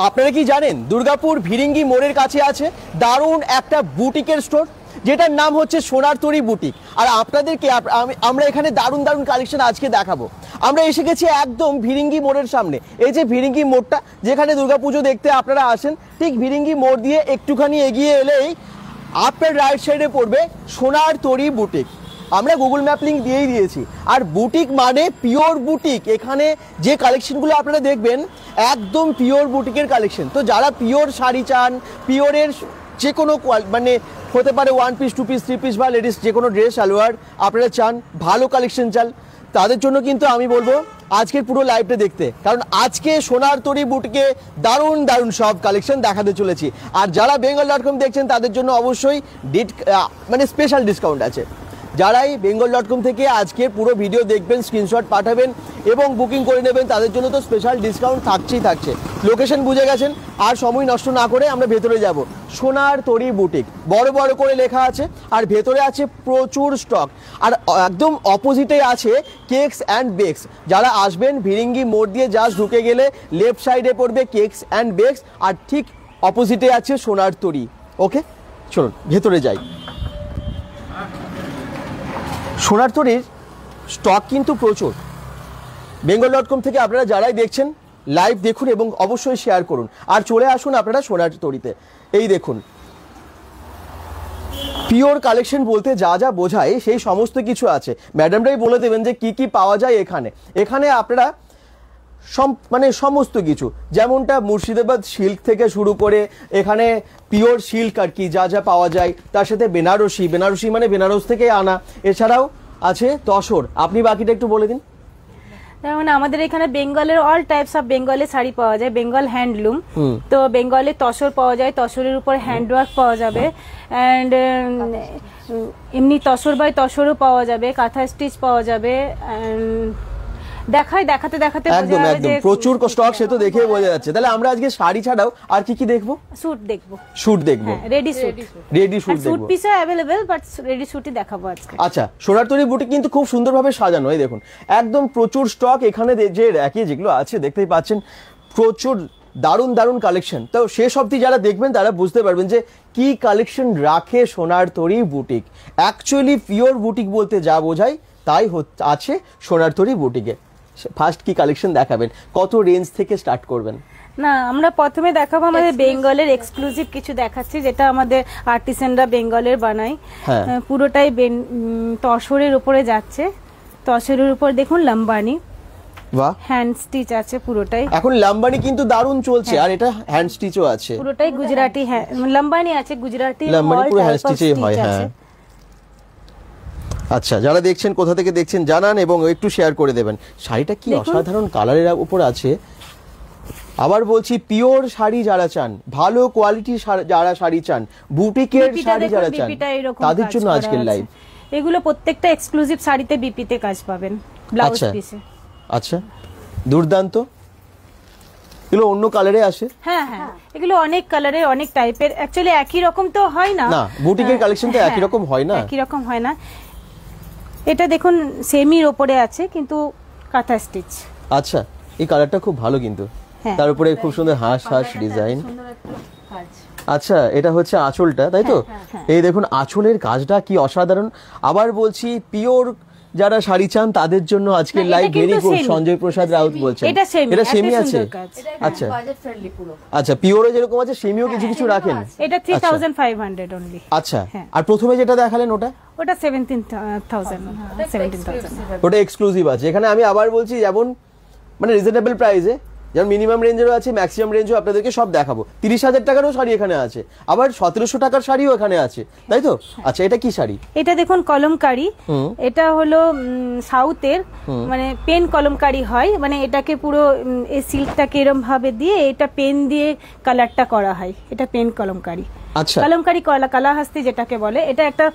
আপনারা কি জানেন দুর্গাপুর ভিরিঙ্গি মোড়ের কাছে আছে দারুণ একটা বুটিকের স্টোর যেটার নাম হচ্ছে সোনার তরী বুটিক। আর আপনাদেরকে আমরা এখানে দারুণ দারুণ কালেকশন আজকে দেখাবো। আমরা এসে গেছি একদম ভিরিঙ্গি মোড়ের সামনে। এই যে ভিরিঙ্গি মোড়টা যেখানে দুর্গাপুজো দেখতে আপনারা আসেন, ঠিক ভিরিঙ্গি মোড় দিয়ে একটুখানি এগিয়ে এলেই আপনার রাইট সাইডে পড়বে সোনার তরী বুটিক। আমরা গুগল ম্যাপ লিঙ্ক দিয়েই দিয়েছি। আর বুটিক মানে পিওর বুটিক। এখানে যে কালেকশনগুলো আপনারা দেখবেন একদম পিওর বুটিকের কালেকশন। তো যারা পিওর শাড়ি চান, পিওরের যে কোনো মানে হতে পারে 1 পিস 2 পিস 3 পিস বা লেডিস যে কোনো ড্রেস সালোয়ার আপনারা চান, ভালো কালেকশন চান, তাদের জন্য কিন্তু আমি বলবো আজকের পুরো লাইভটা দেখতে। কারণ আজকে সোনার তরী বুটিকে দারুণ দারুণ সব কালেকশন দেখাতে চলেছি। আর যারা bengal.com দেখছেন তাদের জন্য অবশ্যই মানে স্পেশাল ডিসকাউন্ট আছে। যারাই bengal.com থেকে আজকে পুরো ভিডিও দেখবেন, স্ক্রিনশট পাঠাবেন এবং বুকিং করে নেবেন, তাদের জন্য তো স্পেশাল ডিসকাউন্ট থাকছেই থাকছে। লোকেশন বুঝে গেছেন, আর সময় নষ্ট না করে আমরা ভেতরে যাব। সোনার তরী বুটিক বড় বড় করে লেখা আছে, আর ভেতরে আছে প্রচুর স্টক। আর একদম অপোজিটে আছে কেকস অ্যান্ড বেকস। যারা আসবেন ভিরিঙ্গি মোড় দিয়ে জাস্ট ঢুকে গেলে লেফট সাইডে পড়বে কেকস অ্যান্ড বেকস, আর ঠিক অপোজিটে আছে সোনার তরী। ওকে, চলুন ভেতরে যাই। সোনার তরীর স্টক কিন্তু প্রচুর। bengal.com থেকে আপনারা যারাই দেখছেন লাইভ দেখুন এবং অবশ্যই শেয়ার করুন। আর চলে আসুন আপনারা সোনার তরীতে। এই দেখুন, পিওর কালেকশন বলতে যা যা বোঝায় সেই সমস্ত কিছু আছে। ম্যাডামরাই বলে দেবেন যে কি কি পাওয়া যায় এখানে। এখানে আপনারা মানে সমস্ত কিছু, যেমনটা মুর্শিদাবাদ সিল্ক থেকে শুরু করে এখানে পিওর সিল্ক আর কি যা যা পাওয়া যায়, তার সাথে বেনারসি মানে বেনারস থেকে আনা, এছাড়াও আছে তসর। আপনি বাকিটা একটু বলে দিন। যেমন আমাদের এখানে বেঙ্গলের অল টাইপস অফ বেঙ্গলের শাড়ি পাওয়া যায়, বেঙ্গল হ্যান্ডলুম। তো বেঙ্গলের তসর পাওয়া যায়, তসরের উপর হ্যান্ডওয়ার্ক পাওয়া যাবে, অ্যান্ড এমনি তসর বাই তসরও পাওয়া যাবে, কাঁথা স্টিচ পাওয়া যাবে। দেখাতে একদম একদম প্রচুর স্টক, সে তো দেখে বোঝা যাচ্ছে। তাহলে আমরা আজকে শাড়ি ছাড়াও আর কি কি দেখবো? স্যুট দেখবো। Ready suit suit piece available, but ready স্যুটই দেখাবো আজকে। আচ্ছা, সোনার তরী বুটিক কিন্তু খুব সুন্দরভাবে সাজানো। এই দেখুন একদম প্রচুর স্টক। এখানে যে র্যাকে যেগুলো আছে দেখতেই পাচ্ছেন, প্রচুর দারুণ দারুণ কালেকশন। তো শেষ অবধি যারা দেখবেন তারা বুঝতে পারবেন যে কি কালেকশন রাখে সোনার তরী বুটিক। অ্যাকচুয়ালি পিওর বুটিক বলতে যা বোঝায় তাই আছে সোনার তরী বুটিকে। ফার্স্ট কি কালেকশন দেখাবেন? কত রেঞ্জ থেকে স্টার্ট করবেন? না, আমরা প্রথমে দেখাবো আমাদের বেঙ্গলের এক্সক্লুসিভ কিছু দেখাচ্ছি, যেটা আমাদের আর্টিসানরা বেঙ্গলের বানায়। পুরোটাই তসরের উপরে যাচ্ছে। তসরের উপর দেখুন লাম্বানি, বাহ, হ্যান্ড স্টিচ আছে পুরোটাই। এখন লাম্বানি কিন্তু দারুণ চলছে, আর এটা হ্যান্ড স্টিচও আছে। পুরোটাই গুজরাটি লাম্বানি আছে, গুজরাটি লাম্বানি পুরো হ্যান্ড স্টিচই হয়। হ্যাঁ, আচ্ছা, যারা দেখছেন কোথা থেকে দেখছেন জানান এবং একটু শেয়ার করে দেবেন। শাড়িটা কি অসাধারণ কালারের উপর আছে। আবার বলছি, পিওর শাড়ি যারা চান, ভালো কোয়ালিটি যারা শাড়ি চান, বুটিকের শাড়ি যারা চান, তাদের জন্য আজকের লাইভ। এগুলো প্রত্যেকটা এক্সক্লুসিভ শাড়িতে বিপিতে কাজ পাবেন, ব্লাউজ পিসে। আচ্ছা, দুর্দান্ত। এগুলো অন্য কালারে আসে? হ্যাঁ, এগুলো অনেক কালারের, অনেক টাইপের। অ্যাকচুয়ালি একই রকম তো হয় না, বুটিকের কালেকশন তো একই রকম হয় না, একই রকম হয় না। এটা দেখুন সেমির উপরে আছে কিন্তু কাঁথা স্টিচ। আচ্ছা, এই কালারটা খুব ভালো কিন্তু, তার উপরে খুব সুন্দর হাঁস ডিজাইন। আচ্ছা, এটা হচ্ছে আঁচলটা, তাই তো? এই দেখুন আঁচলের কাজটা কি অসাধারণ। আবার বলছি, পিওর যারা শাড়ি চান তাদের জন্য আজকের লাইভ ভেরি গুড। সঞ্জয় প্রসাদ রাউত বলছেন এটা সেমি আছে। আচ্ছা আচ্ছা, পিওরে যেরকম আছে সেমিও কিছু কিছু রাখেন। এটা 3500 অনলি। আচ্ছা, আর প্রথমে যেটা দেখালেন ওটা 17,000। ওটা এক্সক্লুসিভ আছে। এখানে আমি আবার বলছি, যেমন মানে রিজনেবল প্রাইসে, যেমন মিনিমাম রেঞ্জেরও আছে, ম্যাক্সিমাম রেঞ্জও আপনাদেরকে সব দেখাবো। 30,000 টাকারও শাড়ি এখানে আছে, আবার 1700 টাকার শাড়িও এখানে আছে, তাই তো? আচ্ছা, এটা কি শাড়ি? এটা দেখুন কলমকারি। এটা হলো সাউথের, মানে পেন কলমকারি হয়। মানে এটাকে পুরো এই সিল্কটাকে এরকম ভাবে দিয়ে এটা পেন দিয়ে কালারটা করা হয়। এটা পেন কলমকারি। আচ্ছা, কলমকারি কালাহাস্তি যেটাকে বলে। এটা একটা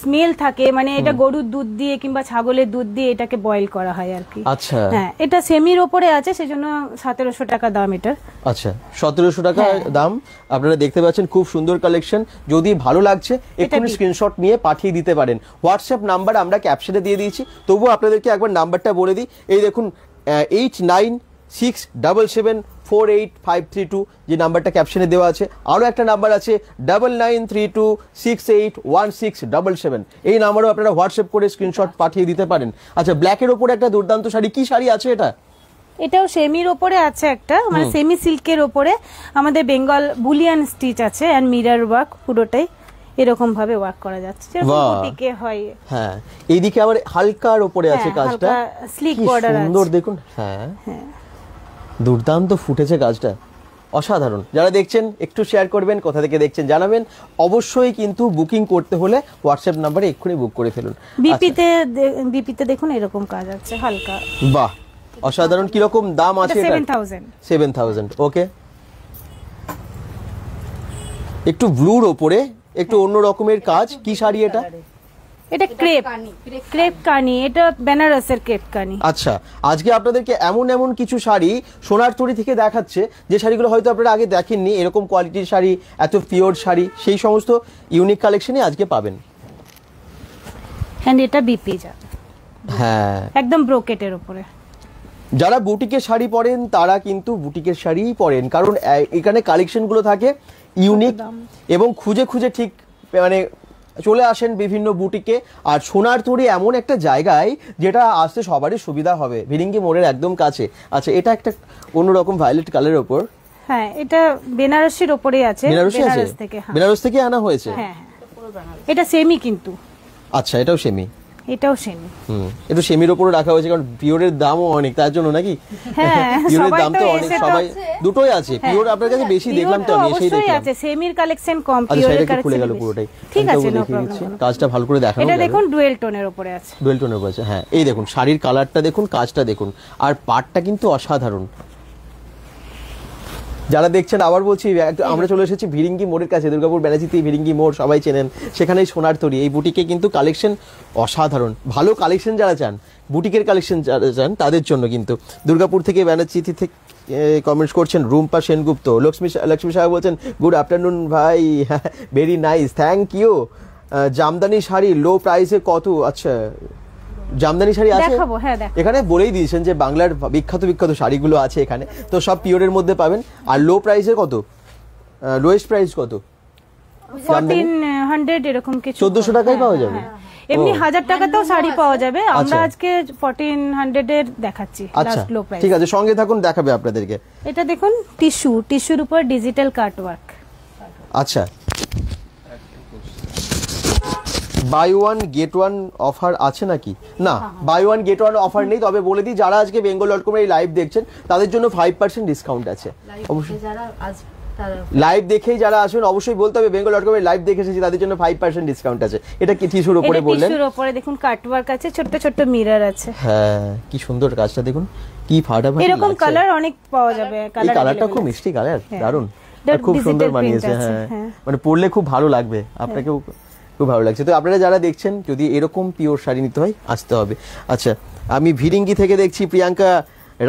স্মেল থাকে, মানে এটা গরুর দুধ দিয়ে কিংবা ছাগলের দুধ দিয়ে এটাকে বয়েল করা হয় আর কি। আচ্ছা, হ্যাঁ, এটা সেমির উপরে আছে, সেজন্য 1700 টাকা দাম এটা। আচ্ছা, 1700 টাকা দাম। আপনারা দেখতে পাচ্ছেন খুব সুন্দর কালেকশন। যদি ভালো লাগছে এক্ষুনি স্ক্রিনশট নিয়ে পাঠিয়ে দিতে পারেন। হোয়াটসঅ্যাপ নাম্বার আমরা ক্যাপশনে দিয়ে দিয়েছি, তবুও আপনাদেরকে একবার নাম্বারটা বলে দিই। এই দেখুন 89 9932674852, যে নাম্বারটা ক্যাপশনে দেওয়া আছে। আরও একটা নাম্বার আছে 9932681677, এই নাম্বারও আপনারা হোয়াটসঅ্যাপ করে স্ক্রিনশট পাঠিয়ে দিতে পারেন। আচ্ছা, ব্ল্যাকের ওপরে একটা দুর্দান্ত শাড়ি, কি শাড়ি আছে এটা? এটাও সেমির ওপরে আছে একটা, মানে সেমি সিল্কের ওপরে আমাদের বেঙ্গল বুলিয়ান স্টিচ আছে এন্ড মিরর ওয়ার্ক, পুরোটাই এরকম ভাবে ওয়ার্ক করা যাচ্ছে যেরকম বুটিকে হয়। হ্যাঁ, এইদিকে আবার হালকার ওপরে আছে কাজটা, স্লিক কি বর্ডার আছে, সুন্দর দেখুন। হ্যাঁ, দুর্দান্ত ফুটেছে কাজটা, অসাধারণ। যারা দেখছেন একটু শেয়ার করবেন, কোথা থেকে দেখছেন জানাবেন। অবশ্যই কিন্তু বুকিং করতে হলে হোয়াটসঅ্যাপ নাম্বারে এক্ষুনি বুক করে ফেলুন। বিপিতে দেখুন এরকম কাজ আছে হালকা, বাহ, অসাধারণ। কিরকম দাম আছে এটা? 7000। ওকে, একটু ব্লুর ওপরে একটু অন্য রকমের কাজ, কি শাড়ি এটা? এটা ক্রেপ কানি, এটা বেনারসের ক্রেপ কানি। আচ্ছা, আজকে আপনাদেরকে এমন এমন কিছু শাড়ি সোনার তরী থেকে দেখাচ্ছে, যে শাড়িগুলো হয়তো আপনারা আগে দেখেননি। এরকম কোয়ালিটির শাড়ি, এত পিওর শাড়ি, সেই সমস্ত ইউনিক কালেকশনই আজকে পাবেন। এন্ড এটা বিপি যা, হ্যাঁ, একদম ব্রোকেটের উপরে। যারা বুটিকের শাড়ি পরেন তারা কিন্তু বুটিকের শাড়িই পরেন, কারণ এখানে কালেকশনগুলো থাকে ইউনিক এবং খুঁজে খুঁজে ঠিক মানে চলে আসেন বিভিন্ন বুটিকে। আর সোনার তরী এমন একটা জায়গায় যেটা আসতে সবারই সুবিধা হবে, ভিরিঙ্গি মোড়ের একদম কাছে। আচ্ছা, এটা একটা অন্যরকম ভায়োলেট কালারের ওপর। হ্যাঁ, এটা বেনারসির ওপরেই আছে, বেনারস থেকে। বেনারস থেকে আনা হয়েছে। হ্যাঁ, এটা সেমি কিন্তু। আচ্ছা, এটাও সেমি? এটাও সেমি। একটু সেমির উপরে রাখা হয়েছে কারণ পিওরের দামও অনেক, তার জন্য নাকি? হ্যাঁ, পিওরের দাম তো অনেক, সবাই দুটোই আছে। পিওর আপনার কাছে বেশি দেখলাম তো, আমি এসেই দেখলাম। আছে সেমির কালেকশন কম, পিওরের কালেকশন খুলে গেল পুরোটাই। ঠিক আছে, নো প্রবলেম। কাজটা ভালো করে দেখানো। এটা দেখুন ডুয়েল টোনের উপরে আছে, ডুয়েল টোনের উপরে আছে। হ্যাঁ, এই দেখুন শাড়ির কালারটা দেখুন, কাজটা দেখুন, আর পাটটা কিন্তু অসাধারণ। যারা দেখছেন আবার বলছি, আমরা চলে এসেছি ভিরিঙ্গি মোড়ের কাছে, দুর্গাপুর ব্যানার্জিতে ভিরিঙ্গি মোড় সবাই চেনেন, সেখানেই সোনার তরী। এই বুটিকে কিন্তু কালেকশন অসাধারণ, ভালো কালেকশন যারা চান, বুটিকের কালেকশন যারা চান তাদের জন্য কিন্তু। দুর্গাপুর থেকে ব্যানার্জি থেকে কমেন্টস করছেন রুম্পা সেনগুপ্ত। লক্ষ্মী সাহেব বলছেন গুড আফটারনুন ভাই, very nice, thank you. Jamdani sari low প্রাইসে কত? আচ্ছা, জামদানি শাড়ি আছে এখানে, বলেই দিয়েছেন যে বাংলার বিখ্যাত বিখ্যাত শাড়িগুলো আছে এখানে, তো সব পিওরের মধ্যে পাবেন। আর লো প্রাইসে কত, লোয়েস্ট প্রাইস কত? 1400 এরকম কিছু, 1400 টাকায় পাওয়া যাবে। এমনি 1000 টাকাতেও শাড়ি পাওয়া যাবে, আমরা আজকে 1400 এর দেখাচ্ছি লাস্ট লো প্রাইস। ঠিক আছে, সঙ্গে থাকুন, দেখাবে আপনাদেরকে। এটা দেখুন টিস্যুর উপর ডিজিটাল কাট ওয়ার্ক। আচ্ছা, buy one get one offer আছে নাকি? না, buy one get one offer নেই। তবে বলে দিই, যারা আজকে bengal.com এই লাইভ দেখছেন তাদের জন্য 5% ডিসকাউন্ট আছে। অবশ্যই লাইভ দেখেই যারা আসবেন অবশ্যই বলতে হবে bengal.com এর লাইভ দেখে এসেছি, তাদের জন্য 5% ডিসকাউন্ট আছে। এটা কি টিস্যুর উপরে বললেন? টিস্যুর উপরে দেখুন কাট ওয়ার্ক আছে, ছোট ছোট মিরর আছে। হ্যাঁ, কি সুন্দর কাজটা দেখুন, কি ফাটাফাটি। এরকম কালার অনেক পাওয়া যাবে, কালারটা খুব মিষ্টি কালার, দারুণ, খুব সুন্দর বানিয়েছে। হ্যাঁ, মানে পরলে খুব ভালো লাগবে, আপনাকেও খুব ভালো লাগছে। তো আপনারা যারা দেখছেন, যদি এরকম পিওর শাড়ি নিতে হয় আসতে হবে। আচ্ছা, আমি ভিরিঙ্গি থেকে দেখছি প্রিয়াঙ্কা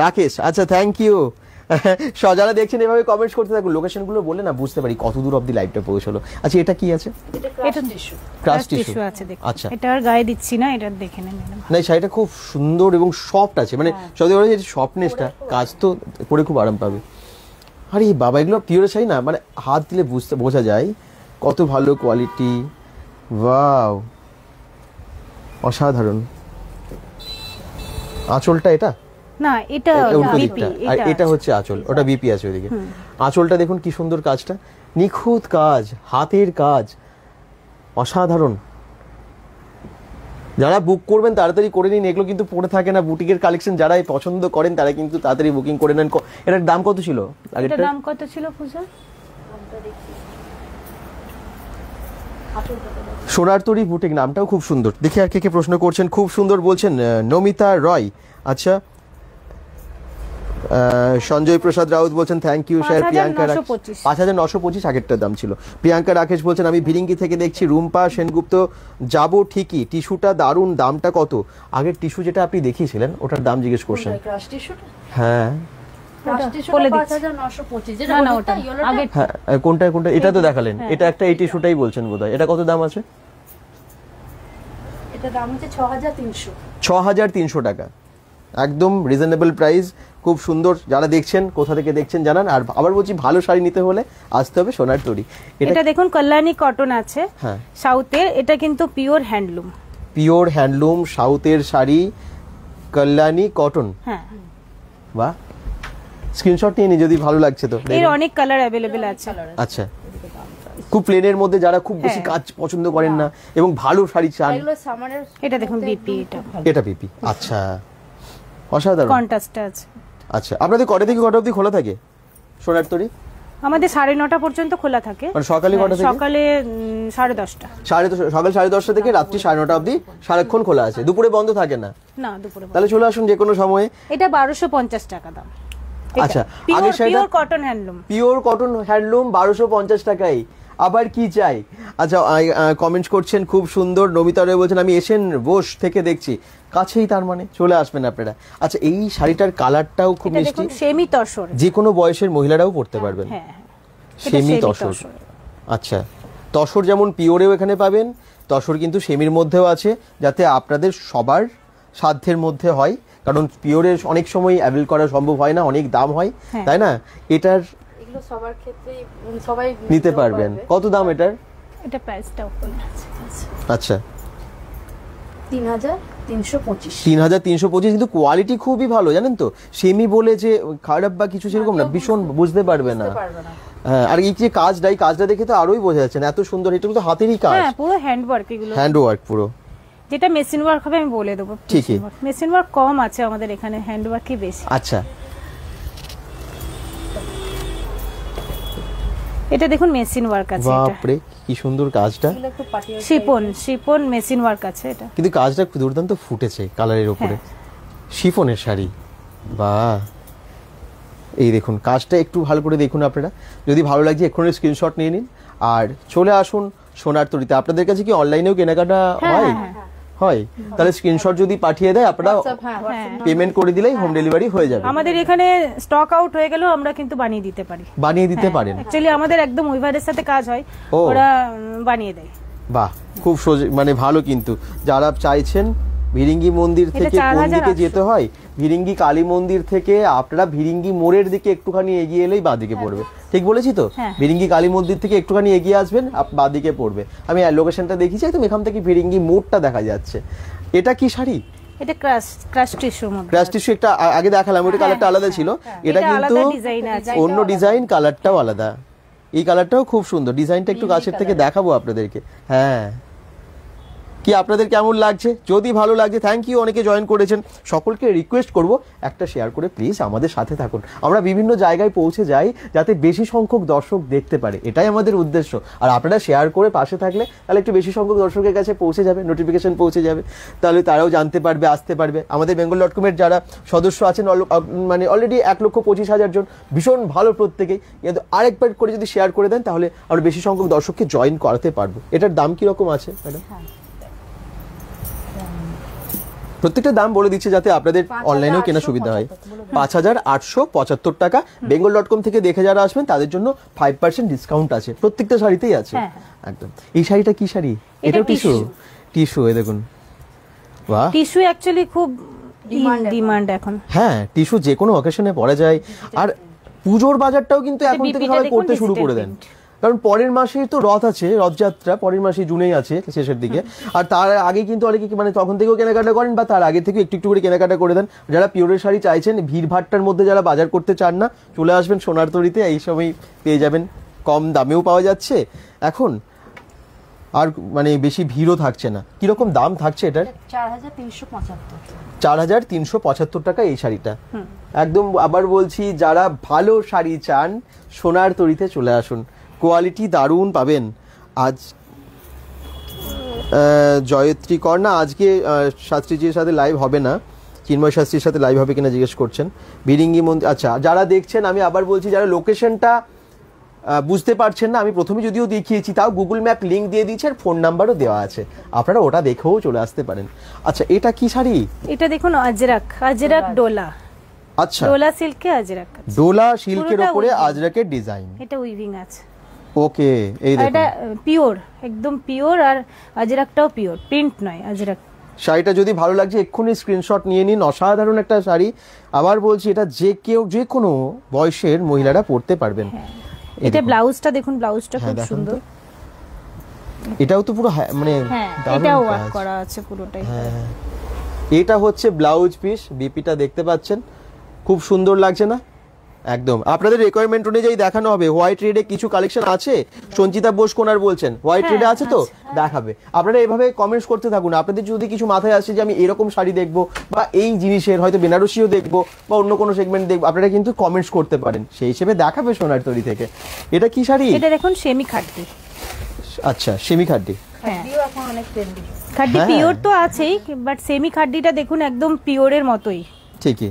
রাকেশ। আচ্ছা, থ্যাংক ইউ। যারা দেখছেন এভাবে কমেন্টস করতে থাকুন, লোকেশনগুলো বলে না বুঝতে পারি কত দূর অবধি লাইভটা পৌঁছলো। আচ্ছা, এটা কি আছে? এটা টিস্যু, ক্রাশ টিস্যু আছে দেখুন। আচ্ছা, এটা আর গায়ে দিচ্ছি না, এটা দেখে নেন। না, শাড়িটা খুব সুন্দর এবং সফট আছে, মানে সত্যি বলে যে সফটনেসটা, কাজ তো পরে খুব আরাম পাবে। আরে বাবা, এগুলো পিওর শাড়ি না, মানে হাত দিলে বোঝা যায় কত ভালো কোয়ালিটি। ওয়াও, অসাধারণ। আঁচলটা এটা না, এটা বিপি, আর এটা হচ্ছে আঁচল, ওটা বিপি আছে ওইদিকে। আঁচলটা দেখুন কি সুন্দর কাজটা, নিখুঁত কাজ, হাতের কাজ, অসাধারণ। যারা বুক করবেন তাড়াতাড়ি করে নিন, এগুলো কিন্তু পড়ে থাকে না। বুটিকের কালেকশন যারা পছন্দ করেন তারা কিন্তু তাড়াতাড়ি বুকিং করে নেন। এটার দাম কত ছিল? এটার দাম কত ছিল পূজা? সোনার তরী বুটিক, নামটাও খুব সুন্দর। দেখি আর কে প্রশ্ন করছেন, খুব সুন্দর বলছেন নমিতা রয়। আচ্ছা, সঞ্জয় প্রসাদ রাউত বলছেন থ্যাংক ইউ স্যার। প্রিয়াঙ্কা 5925 আগেরটার দাম ছিল। প্রিয়াঙ্কা রাকেশ বলছেন আমি ভিরিঙ্গি থেকে দেখছি। রুম্পা সেনগুপ্ত যাবো ঠিকই, টিস্যুটা দারুণ, দামটা কত? আগের টিস্যু যেটা আপনি দেখিয়েছিলেন ওটার দাম জিজ্ঞেস করছেন। হ্যাঁ, কোনটা কোনটা? এটা তো দেখালেন, এটা একটা, এই টিস্যুটাই বলছেন বোধহয়। এটা কত দাম আছে? এটা দাম হচ্ছে 6300 6300 টাকা। একদম রিজনেবল প্রাইস, খুব সুন্দর। যারা দেখছেন কোথা থেকে দেখছেন জানান। আর আবার বলছি, ভালো শাড়ি নিতে হলে আসতে হবে সোনার তরী। এটা দেখুন কল্যাণী কটন আছে, হ্যাঁ সাউথের, এটা কিন্তু পিওর হ্যান্ডলুম। পিওর হ্যান্ডলুম সাউথের শাড়ি, কল্যাণী কটন। হ্যাঁ, বাহ, স্ক্রিনশট নিয়ে নি যদি ভালো লাগছে তো। এর অনেক কালার অ্যাভেলেবেল আছে। আচ্ছা, খুব প্লেনের মধ্যে যারা খুব বেশি কাজ পছন্দ করেন না এবং ভালো শাড়ি চান, এটা দেখুন বিপি, এটা পিপি। আচ্ছা, অসাধারণ কন্ট্রাস্ট আছে। আচ্ছা, আপনাদের কটা থেকে কটা অবধি খোলা থাকে সোনার তরী? আমাদের 9:30 পর্যন্ত খোলা থাকে। মানে সকালে কটা থেকে? সকালে 10:30। সকাল 10:30 থেকে রাত্রি 9:30 অবধি সারাক্ষণ খোলা আছে, দুপুরে বন্ধ থাকে না? না, দুপুরে। তাহলে চলে আসুন যে কোনো সময়ে। এটা 1250 টাকা দাম। আচ্ছা, আগে সেটা pure cotton handloom, pure cotton handloom 1250 টাকায়, আবার কি চাই। আচ্ছা, কমেন্টস করছেন খুব সুন্দর। নমিতা রায় বলছেন আমি এশিয়ান বোস থেকে দেখছি, কাছেই, তার মানে চলে আসবেন আপনারা। আচ্ছা, এই শাড়িটার কালারটাও খুব এটা মিষ্টি, দেখুন সেমি তসর, যে কোনো বয়সের মহিলারাও পরতে পারবেন। হ্যাঁ, সেমি তসর। আচ্ছা, তসর যেমন পিওরেও এখানে পাবেন, তসর কিন্তু সেমির মধ্যেও আছে, যাতে আপনাদের সবার সাধ্যের মধ্যে হয়, কারণ পিওরের অনেক সময় অ্যাভেল করা সম্ভব হয় না, অনেক দাম হয়, তাই না? এটার এগুলো সবার ক্ষেত্রে সবাই নিতে পারবেন। কত দাম এটার? এটা প্রাইসটা উপরে আছে। আচ্ছা, 3325। 3325, কিন্তু কোয়ালিটি খুবই ভালো, জানেন তো। সেমি বলে যে খারাপ বা কিছু সেরকম না, ভীষণ বুঝতে পারবে না। হ্যাঁ, আর এই যে কাজটা দেখে তো আরোই বোঝা যাচ্ছে না, এত সুন্দর। এটা তো হাতেরই কাজ, হ্যাঁ, পুরো হ্যান্ড ওয়ার্ক এগুলো। হ্যান্ড ওয়ার্ক পুরো। যেটা মেশিন ওয়ার্ক হবে আমি বলে দেবো। ঠিকই, মেশিন ওয়ার্ক কম আছে আমাদের এখানে, হ্যান্ড ওয়ার্কই বেশি। আচ্ছা, এটা দেখুন মেশিন ওয়ার্ক আছে, এটা বাপরে কি সুন্দর কাজটা। শিপন মেশিন ওয়ার্ক আছে এটা, কিন্তু কাজটা দুর্দান্ত ফুটেছে কালারের উপরে। শিফনের শাড়ি, বাহ। এই দেখুন কাজটা একটু ভালো করে দেখুন আপনারা, যদি ভালো লাগছে এক্ষুনি স্ক্রিনশট নিয়ে নিন আর চলে আসুন সোনার তরীতে। আপনাদের কাছে কি অনলাইনেও কেনাকাটা হয়? হয়, তাহলে স্ক্রিনশট যদি পাঠিয়ে দেয় আপনারা পেমেন্ট করে দিলেই হোম ডেলিভারি হয়ে যাবে। আমাদের এখানে স্টক আউট হয়ে গেলেও আমরা কিন্তু বানিয়ে দিতে পারি। বানিয়ে দিতে পারেন? অ্যাকচুয়ালি আমাদের একদম উইভারের সাথে কাজ হয়, ওরা বানিয়ে দেয়। বাহ, খুব মানে ভালো। কিন্তু যারা চাইছেন ভিরিঙ্গি মন্দির থেকে কোন দিকে যেতে হয়, ভিরিঙ্গি কালী মন্দির থেকে আপনারা ভিরিঙ্গি মোড়ের দিকে একটুখানি এগিয়ে এলেই বাঁদিকে পড়বে। ঠিক বলেছি তো? ভিরিঙ্গি কালী মন্দির থেকে একটুখানি এগিয়ে আসবেন, বাঁদিকে পড়বে। আমি লোকেশনটা দেখিয়েছি, একদম এখান থেকে ভিরিঙ্গি মোড়টা দেখা যাচ্ছে। এটা কি শাড়ি? এটা ক্রাশ টিস্যু মধ্যে। ক্রাশ টিস্যু একটা আগে দেখালাম, ওটা কালারটা আলাদা ছিল, এটা কিন্তু অন্য ডিজাইন, কালারটাও আলাদা। এই কালারটাও খুব সুন্দর, ডিজাইনটা একটু কাছের থেকে দেখাবো আপনাদেরকে। হ্যাঁ, কি আপনাদের কেমন লাগছে? যদি ভালো লাগছে, থ্যাংক ইউ, অনেকে জয়েন করেছেন। সকলকে রিকোয়েস্ট করব একটা শেয়ার করে প্লিজ আমাদের সাথে থাকুন। আমরা বিভিন্ন জায়গায় পৌঁছে যাই যাতে বেশি সংখ্যক দর্শক দেখতে পারে, এটাই আমাদের উদ্দেশ্য। আর আপনারা শেয়ার করে পাশে থাকলে তাহলে একটু বেশি সংখ্যক দর্শকের কাছে পৌঁছে যাবে, নোটিফিকেশন পৌঁছে যাবে, তাহলে তারাও জানতে পারবে, আসতে পারবে। আমাদের bengal.com-এর যারা সদস্য আছেন, মানে অলরেডি 1,25,000 জন, ভীষণ ভালো প্রত্যেকেই। কিন্তু আরেকবার করে যদি শেয়ার করে দেন তাহলে আমরা বেশি সংখ্যক দর্শককে জয়েন করাতে পারবো। এটার দাম কিরকম আছে ম্যাডাম? প্রত্যেকটা দাম বলে দিচ্ছে যাতে আপনাদের অনলাইনেও কেনা সুবিধা হয়। 5,875 টাকা। bengal.com থেকে দেখে যারা আসবেন তাদের জন্য 5% ডিসকাউন্ট আছে, প্রত্যেকটা শাড়িতেই আছে একদম। এই শাড়িটা কি শাড়ি? এটাও টিস্যু। টিস্যু, এই দেখুন, বাহ। টিস্যু অ্যাকচুয়ালি খুব ডিমান্ড এখন। হ্যাঁ, টিস্যু যে কোনো অকেশনে পরা যায়। আর পুজোর বাজারটাও কিন্তু এখন থেকে সবাই করতে শুরু করে দেন, কারণ পরের মাসেই তো রথ আছে, রথযাত্রা পরের মাসে জুনেই আছে শেষের দিকে। আর তার আগে কিন্তু অনেকে মানে তখন থেকেও কেনাকাটা করেন বা তার আগে থেকে একটু একটু করে কেনাকাটা করে দেন। যারা পিওরের শাড়ি চাইছেন, ভিড়ভাট্টার মধ্যে যারা বাজার করতে চান না, চলে আসবেন সোনার তরীতে, এই সময় পেয়ে যাবেন। কম দামেও পাওয়া যাচ্ছে এখন, আর মানে বেশি ভিড়ও থাকছে না। কিরকম দাম থাকছে এটার? 4,375 টাকা এই শাড়িটা। একদম আবার বলছি, যারা ভালো শাড়ি চান সোনার তরীতে চলে আসুন, কোয়ালিটি দারুণ পাবেন। আজ জয়ত্রী কর্ণা আজকে শাস্ত্রীজির সাথে লাইভ হবে না, চিন্ময় শাস্ত্রীর সাথে লাইভ হবে কিনা জিজ্ঞেস করছেন। ভিরিঙ্গি মন্দির, আচ্ছা যারা দেখছেন, আমি আবার বলছি, যারা লোকেশনটা বুঝতে পারছেন না, আমি প্রথমে যদিও দেখিয়েছি, তাও গুগল ম্যাপ লিঙ্ক দিয়ে দিয়েছে, আর ফোন নাম্বারও দেওয়া আছে, আপনারা ওটা দেখেও চলে আসতে পারেন। আচ্ছা, এটা কি শাড়ি? এটা দেখুন আজরাক ডোলা। আচ্ছা, ডোলা সিল্কে আজরাক, ডোলা সিল্কের উপরে আজরাকের ডিজাইন, এটা উইভিং আছে। ওকে, এই দেখুন, এটা পিওর, একদম পিওর, আর আজরাকটাও পিওর, প্রিন্ট নয় আজরাক। শাড়িটা যদি ভালো লাগছে এক্ষুনি স্ক্রিনশট নিয়ে নিন। অসাধারণ একটা শাড়ি, আবার বলছি এটা যে কোনো বয়সের মহিলারা পরতে পারবেন। এটা ব্লাউজটা দেখুন, ব্লাউজটা খুব দেখান তো। সুন্দর। এটাও তো পুরো মানে হ্যাঁ, দারুণ এটাও ওয়ার্ক কাজ। করা আছে পুরোটাই। হ্যাঁ, এটা হচ্ছে ব্লাউজ পিস, বিপিটা দেখতে পাচ্ছেন, খুব সুন্দর লাগছে না? একদম আপনাদের রিকোয়ারমেন্ট অনুযায়ী দেখানো হবে। হোয়াইট রেডে কিছু কালেকশন আছে, সঞ্চিতা বোস কোনার বলছেন হোয়াইট রেডে আছে তো, দেখাবে। আপনারা এভাবে কমেন্টস করতে থাকুন। আপনাদের যদি কিছু মাথায় আসে যে আমি এরকম শাড়ি দেখবো বা এই জিনিসের হয়তো বেনারসিও দেখবো বা অন্য কোনো সেগমেন্ট দেখবো, আপনারা কিন্তু কমেন্টস করতে পারেন, সেই হিসেবে দেখাবে সোনার তরী থেকে। এটা কি শাড়ি? এটা দেখুন সেমি খাড্ডি। আচ্ছা, সেমি খাড্ডি। হ্যাঁ, দিও এখন অনেক ট্রেন্ডি। খাড্ডি হ্যাঁ। পিওর তো আছেই, বাট সেমি খাড্ডিটা দেখুন একদম পিওরের মতোই। ঠিকই,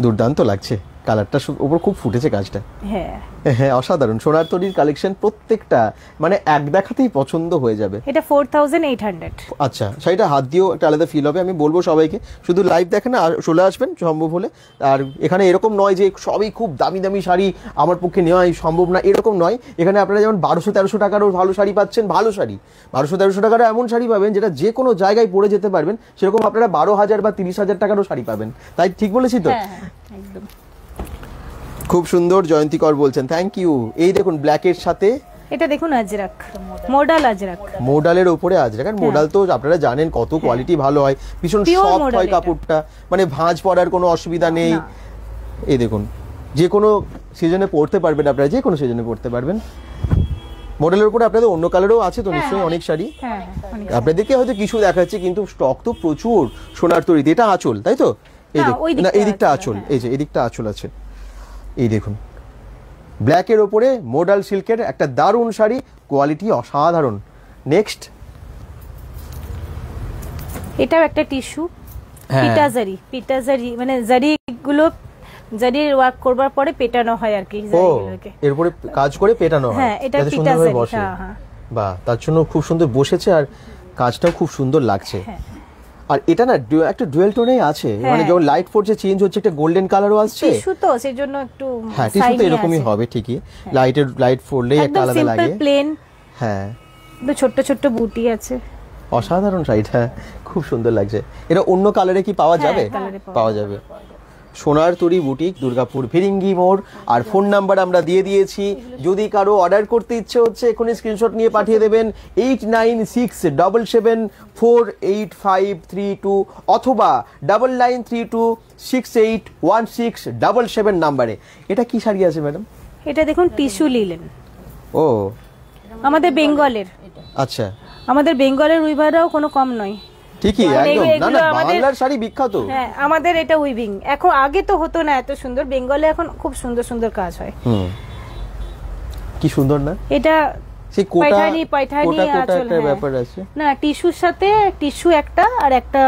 দুর্দান্ত লাগছে, কালারটা উপর খুব ফুটেছে কাজটা। হ্যাঁ, হ্যাঁ, অসাধারণ। সোনার তরীর কালেকশন প্রত্যেকটা মানে এক দেখাতেই পছন্দ হয়ে যাবে। এটা 4800। আচ্ছা, শাড়িটা হাত দিয়েও একটা আলাদা ফিল হবে। আমি বলবো সবাইকে শুধু লাইভ দেখেন না, চলে আসবেন সম্ভব হলে। আর এখানে এরকম নয় যে সবই খুব দামি দামি শাড়ি আমার পক্ষে নেওয়াই সম্ভব না, এরকম নয়। এখানে আপনারা যেমন 1200-1300 টাকারও ভালো শাড়ি পাচ্ছেন, ভালো শাড়ি 1200-1300 টাকারও এমন শাড়ি পাবেন যেটা যে কোনো জায়গায় পরে যেতে পারবেন, সেরকম আপনারা 12,000 বা 30,000 টাকারও শাড়ি পাবেন। তাই ঠিক বলেছি তো? হ্যাঁ, একদম খুব সুন্দর, জয়ন্তী কর বলছেন, থ্যাংক ইউ। এই দেখুন ব্ল্যাকের সাথে এটা দেখুন আজরাক, মোডাল আজরাক। মোডালের উপরে আজরাক। আর মোডাল তো আপনারা জানেন কত কোয়ালিটি ভালো হয়, ভীষণ Pure সফট modal হয় এটা। কাপড়টা, মানে ভাঁজ পড়ার কোনো অসুবিধা নেই। না। এই দেখুন, যে কোনো সিজনে পরতে পারবেন আপনারা, যে কোনো সিজনে পরতে পারবেন। মডেলের উপরে আপনাদের অন্য কালারও আছে তো নিশ্চয়ই অনেক শাড়ি। হ্যাঁ, অনেক। আপনাদেরকে হয়তো কিছু দেখাচ্ছে কিন্তু স্টক তো প্রচুর সোনার তরীতে। এটা আঁচল তাই তো? এই না, দেখুন, ওই না দিকটা এই দিকটা আঁচল, আঁচল, হ্যাঁ। এই যে এই দিকটা আঁচল আছে। এই দেখুন ব্ল্যাকের ওপরে মোডাল সিল্কের একটা দারুণ শাড়ি, কোয়ালিটি অসাধারণ। নেক্সট, এটাও একটা টিস্যু, হ্যাঁ। পিটাজারি মানে জারিগুলো, জারির ওয়ার্ক করবার পরে পেটানো হয় আর কি ও, জারিগুলোকে। এর উপরে কাজ করে পেটানো হয়, হ্যাঁ, এটা যাতে পিটা সুন্দরভাবে জারি, বসে। হ্যাঁ, হ্যাঁ। বাহ, তার জন্য খুব সুন্দর বসেছে আর কাজটাও খুব সুন্দর লাগছে। হ্যাঁ। আর এটা না একটা ডুয়েল টোনেই আছে, হ্যাঁ। মানে যখন লাইট পড়ছে চেঞ্জ হচ্ছে, একটা গোল্ডেন কালারও আসছে। টিস্যু তো সেজন্য একটু হ্যাঁ, টিস্যু তো shiny এরকমই আছে। হবে ঠিকই, লাইট পড়লেই একটা একদম আলাদা সিম্পল লাগে। প্লেন, হ্যাঁ, তো ছোট্ট ছোট্ট বুটি আছে। অসাধারণ শাড়িটা, খুব সুন্দর লাগছে। এটা অন্য কালারে কি পাওয়া হ্যাঁ, যাবে? কালারে পাওয়া যাবে। সোনার তরী বুটিক, দুর্গাপুর ফিরিঙ্গি মোড়। আর ফোন নাম্বার আমরা দিয়ে দিয়েছি, যদি কারো অর্ডার করতে ইচ্ছে হচ্ছে এখনই স্ক্রিনশট নিয়ে পাঠিয়ে দেবেন 8967774852 অথবা 9932681677 নাম্বারে। এটা কি শাড়ি আছে ম্যাডাম? এটা দেখুন টিস্যু লিলেন, ও আমাদের বেঙ্গলের। আচ্ছা, আমাদের বেঙ্গলের উইভাররাও কোনো কম নয়। ঠিকই, মানে একদম। না এগুলো না, আমাদের- বাংলার শাড়ি বিখ্যাত। হ্যাঁ, আমাদের এটা উইভিং। এখন আগে তো হতো না এত সুন্দর, বেঙ্গলে এখন খুব সুন্দর সুন্দর কাজ হয়। হুম, কি সুন্দর না? এটা সেই কোটা পাইঠানি কোটা আঁচল, একটা হ্যাঁ। ব্যাপার আছে। না, টিস্যুর সাথে টিস্যু একটা আর একটা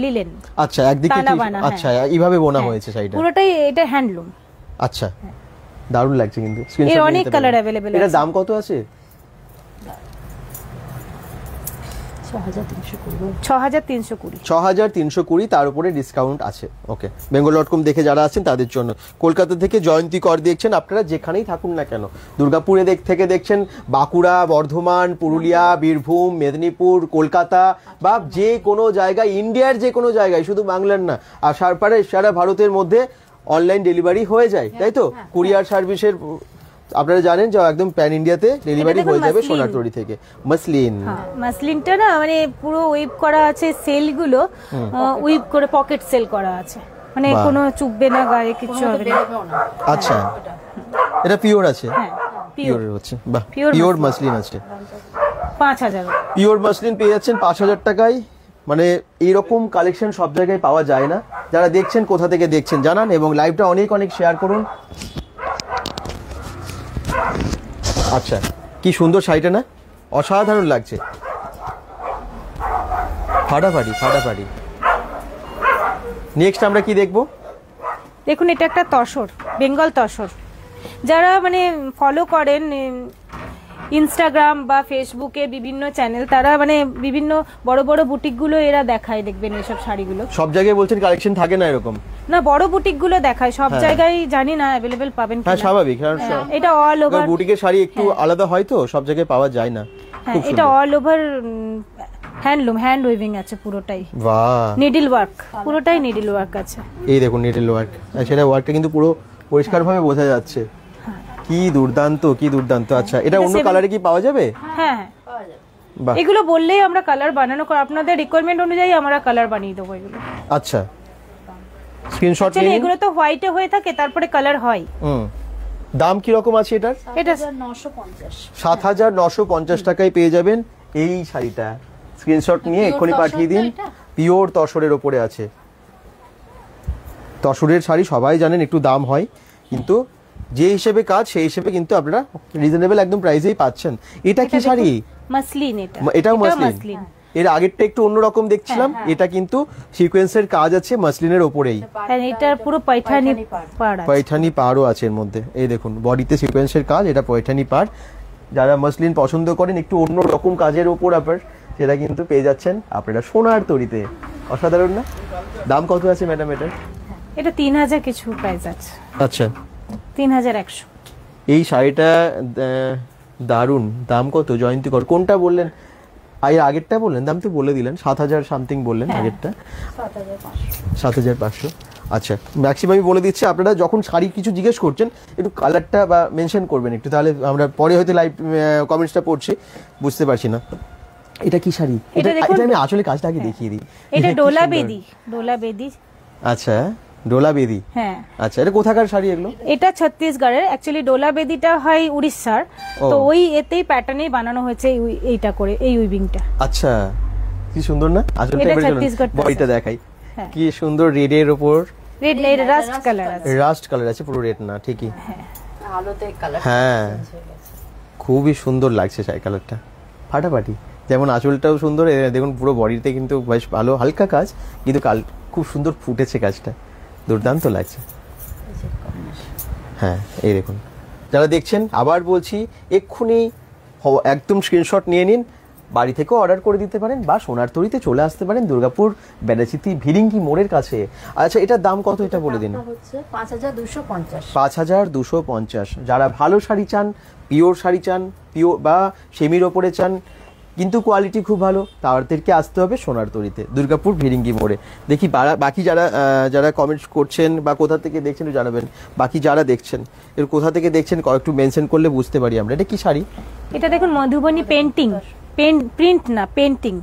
লিলেন, আচ্ছা, একদিকে টানা বানা, হ্যাঁ। আচ্ছা এইভাবে বোনা হ্যাঁ। হয়েছে শাড়িটা। পুরোটাই এটা হ্যান্ডলুম। আচ্ছা, দারুণ লাগছে কিন্তু। এর Screenshot নিয়ে অনেক নিতে কালার পারেন। অ্যাভেলেবেল এটার আছে। দাম কত আছে? 6320। 6320, তার উপরে ডিসকাউন্ট আছে। ওকে, bengal.com দেখে যারা আছেন তাদের জন্য। কলকাতা থেকে জয়ন্তী কর দেখছেন, আপনারা যেখানেই থাকুন না কেন, দুর্গাপুরে থেকে দেখছেন, বাঁকুড়া, বর্ধমান, পুরুলিয়া, বীরভূম, মেদিনীপুর, কলকাতা বা যে কোনো জায়গায়, ইন্ডিয়ার যে কোনো জায়গায়, শুধু বাংলার না, আর সারা ভারতের মধ্যে অনলাইন ডেলিভারি হয়ে যায়, তাই তো? কুরিয়ার সার্ভিসের আপনারা জানেন যে একদম প্যান ইন্ডিয়াতে ডেলিভারি দেখুন হয়ে যাবে মাসলিন। সোনার তরী থেকে। মাসলিন, হ্যাঁ, মাসলিনটা না মানে পুরো উইভ করা আছে, সেলগুলো উইভ করে পকেট সেল করা আছে, মানে বাহ। কোনো চুপবে না, গায়ে কিছু হবে না। আচ্ছা, এটা পিওর আছে? হ্যাঁ, পিওর, পিওর হচ্ছে, বাহ, Pure পিওর মাসলিন। মাসলিন আছে। 5000। পিওর মাসলিন পেয়ে যাচ্ছেন 5000 টাকায়। মানে এইরকম কালেকশন সব জায়গায় পাওয়া যায় না। যারা দেখছেন কোথা থেকে দেখছেন জানান, এবং লাইভটা অনেক শেয়ার করুন। আচ্ছা, কি সুন্দর শাড়িটা না, অসাধারণ লাগছে, ফাটাফাটি। নেক্সট আমরা কি দেখবো? দেখুন, এটা একটা তসর, বেঙ্গল তসর। যারা মানে ফলো করেন ইনস্টাগ্রাম বা ফেসবুকে বিভিন্ন চ্যানেল, তারা মানে বিভিন্ন বড় বড় বুটিকগুলো এরা দেখায়, দেখবেন এইসব শাড়িগুলো। সব জায়গায় বলছেন কালেকশন থাকে না এরকম? না, বড় বুটিকগুলো দেখায়, সব হ্যাঁ। জায়গায় জানি না অ্যাভেলেবেল পাবেন হ্যাঁ, কিনা। স্বাভাবিক, কারণ এটা অল ওভার, বুটিকের শাড়ি একটু আলাদা হয় তো, সব জায়গায় পাওয়া যায় না। হ্যাঁ, খুব এটা সুন্দর। All over handloom, hand weaving আছে পুরোটাই, বাহ, নিডল ওয়ার্ক, পুরোটাই নিডল ওয়ার্ক আছে। এই দেখুন নিডল ওয়ার্ক, সেটা ওয়ার্কটা কিন্তু পুরো পরিষ্কারভাবে বোঝা যাচ্ছে। কি দুর্দান্ত, কি দুর্দান্ত। আচ্ছা, এটা অন্য কালারে কি পাওয়া যাবে? হ্যাঁ, বাহ, এগুলো বললেই আমরা কালার বানানো আপনাদের রিকোয়ারমেন্ট অনুযায়ী আমরা কালার বানিয়ে দেবো এগুলো। আচ্ছা, স্ক্রিনশট চলো, নিন। এগুলো তো হোয়াইটে হয়ে থাকে, তারপরে কালার হয়। দাম কি রকম আছে এটার? এটা ৭,৯৫০ টাকায় পেয়ে যাবেন এই শাড়িটা। স্ক্রিনশট নিয়ে এক্ষুনি পাঠিয়ে দিন। পিওর তসরের ওপরে আছে। তসরের শাড়ি সবাই জানেন একটু দাম হয়, কিন্তু যে হিসেবে কাজ সেই হিসেবে কিন্তু আপনারা রিজনেবল একদম প্রাইসেই পাচ্ছেন। এটা কি শাড়ি? মাসলিন। এটাও মাসলিন। এর আগেরটা একটু অন্যরকম দেখছিলাম, এটা কিন্তু সিকোয়েন্সের কাজ আছে মাসলিনের ওপরেই। এটার পুরো পৈঠানি পাড় আছে। পৈঠানি পাড়ও আছে এর মধ্যে। এই দেখুন বডিতে সিকোয়েন্সের কাজ, এটা পৈঠানি পাড়। যারা মাসলিন পছন্দ করেন একটু অন্য রকম কাজের ওপর আপনার, সেটা কিন্তু পেয়ে যাচ্ছেন আপনারা সোনার তরীতে। অসাধারণ না? দাম কত আছে ম্যাডাম এটার? এটা 3000 কিছু প্রাইস আছে। আচ্ছা, 3100। এই শাড়িটা দারুণ। দাম কত জয়ন্তীকর? কোনটা বললেন? এর আগেরটা বললেন, দাম তো বলে দিলেন, 7000 সামথিং বললেন আগেরটা। 7500। আচ্ছা, ম্যাক্সিমামই বলে দিচ্ছে। আপনারা যখন শাড়ি কিছু জিজ্ঞেস করছেন একটু কালারটা বা মেনশন করবেন একটু, তাহলে আমরা পরে হয়তো লাইভ কমেন্টসটা পড়ছি, বুঝতে পারছি না। এটা কি শাড়ি? এটা আমি আসলে কাজটা আগে দেখিয়ে দিই। এটা ডোলা বেদি। ডোলা বেদি। আচ্ছা, ডোলা বেদি। হ্যাঁ। আচ্ছা, এটা কোথাকার শাড়ি এগুলো? এটা ছত্তিশগড়ের। অ্যাকচুয়ালি ডোলা বেদিটা হয় উড়িষ্যার, তো ওই এতেই প্যাটার্নেই বানানো হয়েছে এইটা করে, এই উইভিংটা। আচ্ছা, কি সুন্দর না? আসলে এটা ছত্তিশগড়। বডিটা দেখাই, কি সুন্দর রেড এর উপর। রেড রাস্ট কালার আছে। রাস্ট কালার আছে, পুরো রেড না, ঠিকই। আলোতে কালার। হ্যাঁ, খুবই সুন্দর লাগছে শাড়ি কালারটা, ফাটাফাটি। যেমন আঁচলটাও সুন্দর, দেখুন পুরো বডিতে কিন্তু বেশ ভালো হালকা কাজ, কিন্তু খুব সুন্দর ফুটেছে কাজটা, দুর্দান্ত লাগছে। হ্যাঁ, এই দেখুন, যারা দেখছেন আবার বলছি এক্ষুনি একদম স্ক্রিনশট নিয়ে নিন, বাড়ি থেকেও অর্ডার করে দিতে পারেন বা সোনার তরীতে চলে আসতে পারেন দুর্গাপুর বেনাচিতি ভিরিঙ্গি মোড়ের কাছে। আচ্ছা, এটার দাম কত এটা বলে দিন। 5250। 5250। যারা ভালো শাড়ি চান, পিওর শাড়ি চান, পিওর বা সেমির ওপরে চান কিন্তু কোয়ালিটি খুব ভালো, তাদেরকে আসতে হবে সোনার তরীতে দুর্গাপুর ভিরিঙ্গি মোড়ে। দেখি বাকি যারা কমেন্টস করছেন বা কোথা থেকে দেখছেন একটু জানাবেন। বাকি যারা দেখছেন এর কোথা থেকে দেখছেন একটু মেনশন করলে বুঝতে পারি আমরা। এটা কি শাড়ি? এটা দেখুন মধুবনী পেন্টিং, প্রিন্ট না পেন্টিং,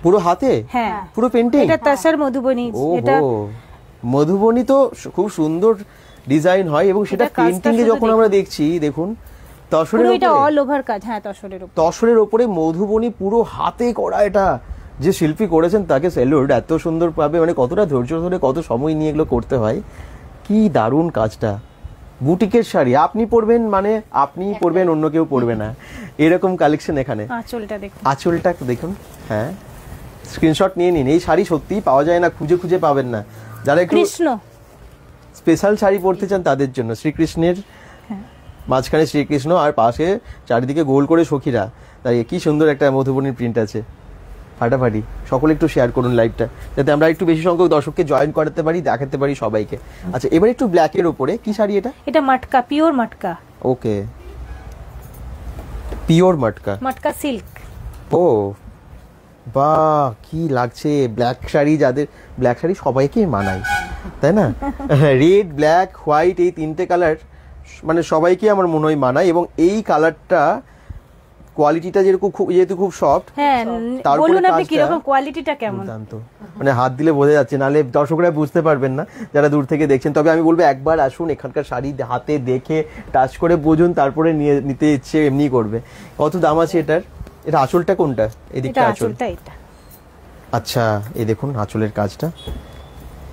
পুরো হাতে। হ্যাঁ, পুরো পেন্টিং। এটা তসর মধুবনী। এটা মধুবনী তো খুব সুন্দর ডিজাইন হয়, এবং সেটা পেন্টিং এ যখন আমরা দেখছি, দেখুন তসরের উপরে, এটা অল ওভার কাজ। হ্যাঁ, তসরের উপরে মধুবনী পুরো হাতে করা। এটা যে শিল্পী করেছেন তাকে স্যালুট। এত সুন্দর পাবে, মানে কতটা ধৈর্য ধরে কত সময় নিয়ে এগুলো করতে হয়। কি দারুণ কাজটা। বুটিকের শাড়ি আপনি পরবেন, মানে আপনি পরবেন, অন্য কেউ পরবে না, এরকম কালেকশন এখানে। আঁচলটা দেখুন। হ্যাঁ, স্ক্রিনশট নিয়ে নিন। এই শাড়ি সত্যিই পাওয়া যায় না, খুঁজে খুঁজে পাবেন না। যারা একটু স্পেশাল শাড়ি পরতে চান তাদের জন্য শ্রীকৃষ্ণের মাঝখানে শ্রীকৃষ্ণ আর পাশে চারিদিকে গোল করে সখীরা, তাই কি সুন্দর একটা মধুবনীর প্রিন্ট আছে, ফাটাফাটি। সকলে একটু শেয়ার করুন লাইভটা, যাতে আমরা একটু বেশি সংখ্যক দর্শককে জয়েন করাতে পারি, দেখাতে পারি সবাইকে। আচ্ছা, এবার একটু ব্ল্যাকের উপরে কি শাড়ি এটা? এটা মটকা, পিওর মটকা। ওকে, পিওর মটকা, মটকা সিল্ক। ও বাহ, কি লাগছে। ব্ল্যাক শাড়ি, যাদের ব্ল্যাক শাড়ি সবাইকে মানায়, তাই না? রেড, ব্ল্যাক, হোয়াইট, এই তিনটে কালার মানে সবাইকে আমার মনে হয় মানায়। এবং এই কালারটা কোয়ালিটিটা যেহেতু খুব সফট। হ্যাঁ, বলুন আপনি কি রকম কোয়ালিটিটা কেমন? মানে হাত দিলে বোঝা যাচ্ছে, নালে দর্শকরা বুঝতে পারবেন না যারা দূর থেকে দেখছেন। তবে আমি বলবো একবার আসুন, এখানকার শাড়ি হাতে দেখে টাচ করে বুঝুন, তারপরে নিতে ইচ্ছে এমনি করবে। কত দাম আছে এটার? এটা আঁচলটা কোনটা? এদিকটা আঁচলটা। আচ্ছা, এই দেখুন আঁচলের কাজটা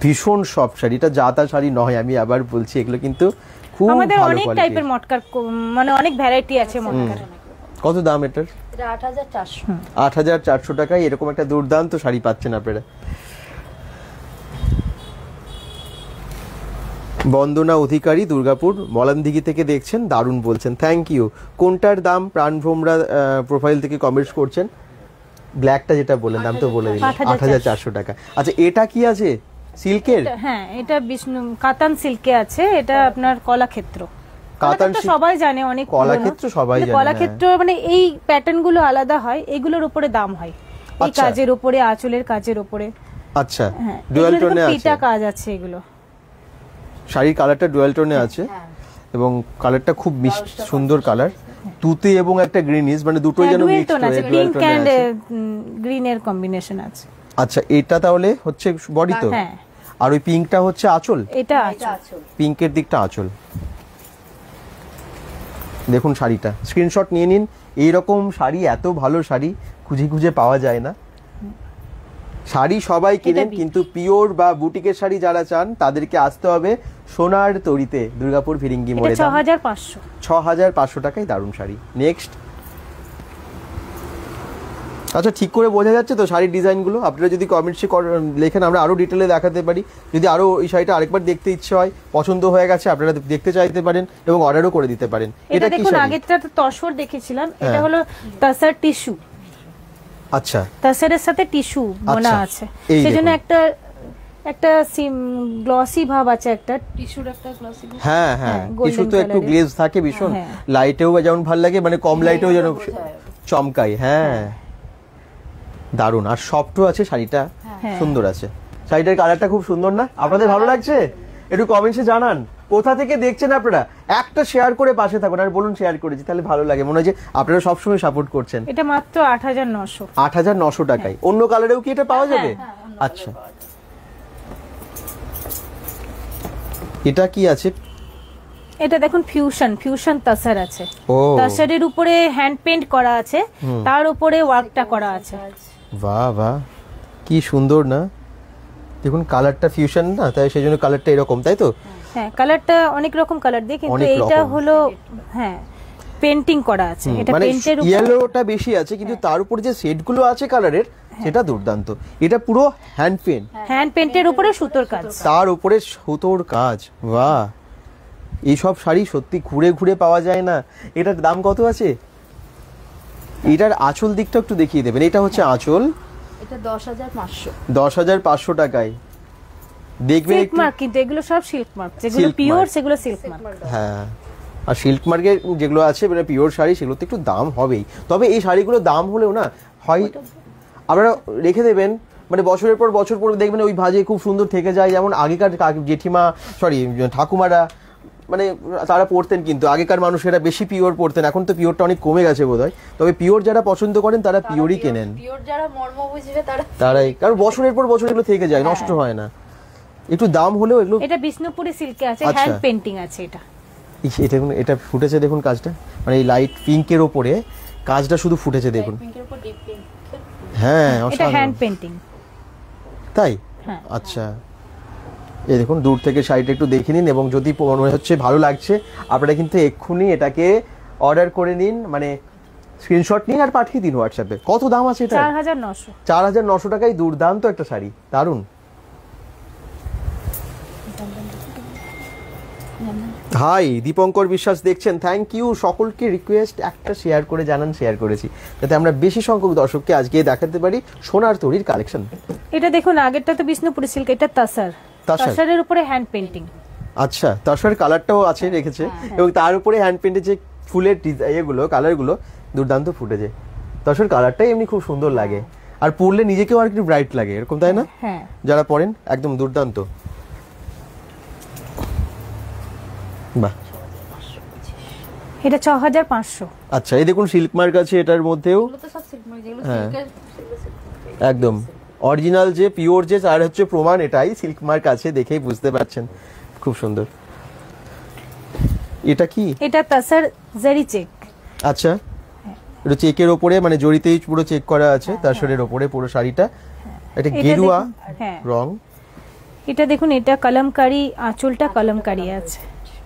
ভীষণ সফট শাড়ি। এটা জাতা শাড়ি নয়, আমি আবার বলছি, এগুলো কিন্তু খুব ভালো কোয়ালিটি। আমাদের অনেক টাইপের মটকার, মানে অনেক ভ্যারাইটি আছে মটকার। কত দাম এটার? এটা 8400। 8400 টাকায় এরকম একটা দুর্দান্ত শাড়ি পাচ্ছেন আপনারা। বন্দনা অধিকারী দুর্গাপুর মলানদিঘি থেকে দেখছেন, দারুণ বলছেন, থ্যাংক ইউ। কোনটার দাম? প্রাণভ্রমরা প্রোফাইল থেকে কমেন্টস করছেন। ব্ল্যাকটা যেটা বললেন দাম তো বলে দিলেন, 8400 টাকা। আচ্ছা, এটা কি আছে? সিল্কের? হ্যাঁ, এটা বিষ্ণু কাতান সিল্কে আছে। এটা আপনার কলাক্ষেত্র। কাতান সবাই জানে, অনেক কলাক্ষেত্র সবাই জানে। কলাক্ষেত্র মানে এই প্যাটার্ন গুলো আলাদা হয়, এগুলোর উপরে দাম হয়। এই আচ্ছা। কাজের উপরে, আঁচলের কাজের উপরে। আচ্ছা, হ্যাঁ, ডুয়াল এগুলো দেখুন টোনে আছে, পিটা কাজ আছে এগুলো। শাড়ির কালারটা ডুয়াল টোনে আছে হ্যাঁ এবং কালারটা খুব সুন্দর কালার, তুতে এবং একটা গ্রিনিশ, মানে দুটোই যেন ডুয়েল মিক্সড টোন আছে, হয়ে ডুয়াল পিঙ্ক টোনে এন্ড আছে। গ্রিন এর কম্বিনেশন আছে। আচ্ছা, এটা তাহলে হচ্ছে বডি তো, হ্যাঁ, আর ওই পিঙ্কটা হচ্ছে আঁচল, এটা এটা আছে। আছে। পিঙ্কের দিকটা আঁচল। দেখুন শাড়িটা, স্ক্রিনশট নিয়ে নিন। এইরকম শাড়ি, এত ভালো শাড়ি খুঁজে খুঁজে পাওয়া যায় না। শাড়ি সবাই কেনেন, বিট। কিন্তু পিওর বা বুটিকের শাড়ি যারা চান তাদেরকে আসতে হবে সোনার তরিতে, দুর্গাপুর ফিরিঙ্গি এটা মোড়ে। 6500। 6500 টাকায় দারুণ শাড়ি। নেক্সট। আচ্ছা, ঠিক করে বোঝা যাচ্ছে তো শাড়ির ডিজাইনগুলো? আপনারা যদি কমেন্টসে লেখেন, আমরা আরও ডিটেলে দেখাতে পারি। যদি আরও এই শাড়িটা আরেকবার দেখতে ইচ্ছে হয়, পছন্দ হয়ে গেছে, আপনারা দেখতে চাইতে পারেন এবং অর্ডারও করে দিতে পারেন। এটা কি দেখুন, শাড়ি? আগেরটা তো তসর দেখেছিলাম, এটা হ্যাঁ। হলো তাসার টিস্যু। আচ্ছা, তাসারের সাথে টিস্যু বোনা আচ্ছা, আছে, এই সেজন্য দেখুন। একটা একটা গ্লসি ভাব আছে, একটা টিস্যুর একটা গ্লসি। হ্যাঁ হ্যাঁ, golden কিছু তো একটু colour-এর। গ্লেজ থাকে ভীষণ, হ্যাঁ। লাইটেও যেমন ভালো লাগে, মানে কম লাইটেও যেন বোঝায়। চমকায়। হ্যাঁ, দারুণ। আর সফটও আছে শাড়িটা, হ্যাঁ। সুন্দর আছে। শাড়িটার কালারটা খুব সুন্দর না? আপনাদের ভালো লাগছে? একটু কমেন্টসে জানান কোথা থেকে দেখছেন আপনারা। একটা শেয়ার করে পাশে থাকুন আর বলুন শেয়ার করেছি, তাহলে ভালো লাগে, মনে হয় যে আপনারা সবসময় সাপোর্ট করছেন। এটা মাত্র 8900। 8900 টাকায়। অন্য কালারেও কি এটা পাওয়া যাবে? আচ্ছা, এটা কি আছে? এটা দেখুন ফিউশন তাসার আছে। ও, তাসারের উপরে হ্যান্ড পেইন্ট করা আছে, তার উপরে ওয়ার্কটা করা আছে। বাহ বাহ, কি সুন্দর না? দেখুন কালারটা ফিউশন না, তাই সেই জন্য কালারটা এরকম, তাই তো? হ্যাঁ, কালারটা অনেক রকম কালার দিয়ে, কিন্তু অনেক এইটা রকম। হলো হ্যাঁ পেন্টিং করা আছে। এটা মানে পেইন্টের উপরে ইয়েলোটা বেশি আছে, কিন্তু তার উপর যে শেডগুলো আছে কালারের, সেটা দুর্দান্ত। এটা পুরো হ্যান্ড পেইন্ট, হ্যান্ড পেইন্টের উপরে সুতোর কাজ। তার উপরে সুতোর কাজ। বাহ, এইসব শাড়ি সত্যি ঘুরে ঘুরে পাওয়া যায় না। এটার দাম কত আছে? এটার আঁচল দিকটা একটু দেখিয়ে দেবেন। এটা হচ্ছে আঁচল, এটা 10500। 10500 টাকায়। দেখবেন সিল্ক একটু। মার্ক, কিন্তু এগুলো সব সিল্ক মার্ক, যেগুলো Silk পিওর mark। সেগুলো সিল্ক মার্ক। হ্যাঁ, আর সিল্ক মার্কের যেগুলো আছে মানে পিওর শাড়ি, সেগুলোতে একটু দাম হবেই। তবে এই শাড়িগুলো দাম হলেও না হয়, আপনারা রেখে দেবেন, মানে বছরের পর বছর পর দেখবেন ওই ভাজে খুব সুন্দর থেকে যায়। যেমন আগেকার জেঠিমা, ঠাকুমারা, মানে তারা পরতেন, কিন্তু আগেকার মানুষেরা বেশি পিওর পরতেন। এখন তো পিওরটা অনেক কমে গেছে বোধহয়। তবে পিওর যারা পছন্দ করেন তারা পিওরই কেনেন। পিওর যারা মর্ম বুঝবে তারাই, কারণ বছরের পর বছর এগুলো থেকে যায়, নষ্ট হয় না। একটু দাম হলেও এগুলো। এটা বিষ্ণুপুরি সিল্কে আছে, আচ্ছা। হ্যান্ড পেইন্টিং আছে এটা। এটা দেখুন, এটা ফুটেছে দেখুন কাজটা, মানে এই লাইট পিঙ্কের ওপরে কাজটা শুধু ফুটেছে দেখুন। পিঙ্কের উপর ডিপ পিঙ্ক। হ্যাঁ, এটা অসাধারণ। Hand painting. তাই? হ্যাঁ। আচ্ছা, এই দেখুন দূর থেকে শাড়িটা একটু দেখে নিন, এবং যদি মনে হচ্ছে ভালো লাগছে, আপনারা কিন্তু এক্ষুনি এটাকে অর্ডার করে নিন, মানে স্ক্রিনশট নিন আর পাঠিয়ে দিন হোয়াটসঅ্যাপে। কত দাম আছে এটা? 4900। 4900 টাকায় দুর্দান্ত একটা শাড়ি, দারুণ। হাই দীপঙ্কর বিশ্বাস দেখছেন, থ্যাংক ইউ। সকলকে রিকোয়েস্ট একটা শেয়ার করে জানান, শেয়ার করেছি, যাতে আমরা বেশি সংখ্যক দর্শককে আজকে দেখাতে পারি সোনার তরীর কালেকশন। এটা দেখুন, আগেরটা তো বিষ্ণুপুরি সিল্ক, এটা তাসার। তাসার। তাসারের উপরে হ্যান্ড পেইন্টিং। আচ্ছা, তার সাথে কালারটাও আছে রেখেছে, এবং তার উপরে হ্যান্ড পেন্টের যে ফুলের এগুলো কালারগুলো দুর্দান্ত ফুটেছে। তার সাথে কালারটাই এমনি খুব সুন্দর লাগে, আর পরলে নিজেকেও আর একটু ব্রাইট লাগে, এরকম, তাই না? হ্যাঁ, যারা পরেন একদম দুর্দান্ত। বাহ, এটা 6500। আচ্ছা, এই দেখুন সিল্ক মার্ক আছে এটার মধ্যেও, এগুলো তো সব সিল্ক মানে যেগুলো হ্যাঁ। সিল্কের একদম অরিজিনাল যে পিওর যে, তার হচ্ছে প্রমাণ এটাই, সিল্ক মার্ক আছে, দেখেই বুঝতে পারছেন। খুব সুন্দর। এটা কি? এটা তাসার জারি চেক। আচ্ছা, এটা চেকের ওপরে, মানে জড়িতেই পুরো চেক করা আছে, তার শরীরের ওপরে পুরো শাড়িটা। এটা এটা গেরুয়া দেখুন, হ্যাঁ। রং, এটা দেখুন, এটা কলমকারি, আঁচলটা কলমকারি আছে।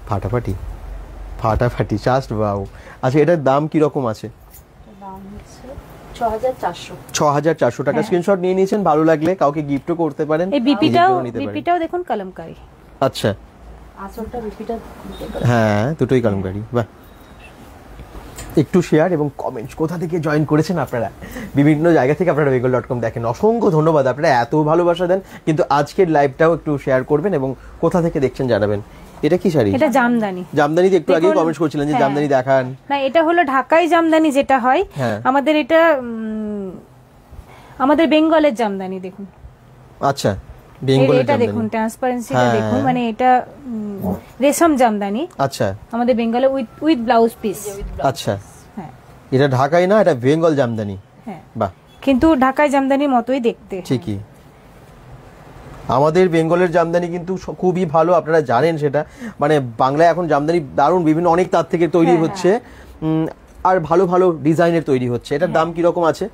ফাটাফাটি ফাটাফাটি, জাস্ট ওয়াও। আচ্ছা, এটার দাম কি রকম আছে? দাম হচ্ছে 6400। 6400 টাকা। স্ক্রিনশট নিয়ে নিয়েছেন, ভালো লাগলে কাউকে গিফটও করতে পারেন, এই বিপিটাও নিজেকেও নিতে পারেন। বিপিটাও দেখুন কলমকারি। আচ্ছা, আঁচলটা বিপিটা হ্যাঁ, দুটোই কলমকারি। বাহ, একটু শেয়ার এবং কমেন্টস। কোথা থেকে জয়েন করেছেন আপনারা? বিভিন্ন জায়গা থেকে আপনারা বেঙ্গল.com দেখেন, অসংখ্য ধন্যবাদ, আপনারা এত ভালোবাসা দেন। কিন্তু আজকের লাইভটাও একটু শেয়ার করবেন এবং কোথা থেকে দেখছেন জানাবেন। এটা কি শাড়ি? এটা জামদানি। জামদানিতে একটু আগে দেখুন, কমেন্টস করছিলেন যে হ্যাঁ। জামদানি দেখান। না, এটা হলো ঢাকাই জামদানি যেটা হয় হ্যাঁ। আমাদের। এটা আমাদের বেঙ্গলের জামদানি দেখুন, আচ্ছা বেঙ্গলের এটা দেখুন জামদানি, ট্রান্সপারেন্সিটা হ্যাঁ, দেখুন, হ্যাঁ। মানে এটা রেশম জামদানি আচ্ছা আমাদের বেঙ্গলে উইথ ব্লাউজ পিস। আচ্ছা, হ্যাঁ এটা ঢাকাই না, এটা বেঙ্গল জামদানি, হ্যাঁ, বাহ কিন্তু ঢাকায় জামদানির মতোই দেখতে। ঠিকই। আমাদের বেঙ্গলের জামদানি কিন্তু খুবই ভালো, আপনারা জানেন সেটা, মানে বাংলায় এখন জামদানি দারুণ বিভিন্ন অনেক তার থেকে তৈরি হ্যাঁ, হচ্ছে, আর ভালো ভালো ডিজাইনের তৈরি হচ্ছে। এটার দাম কিরকম আছে?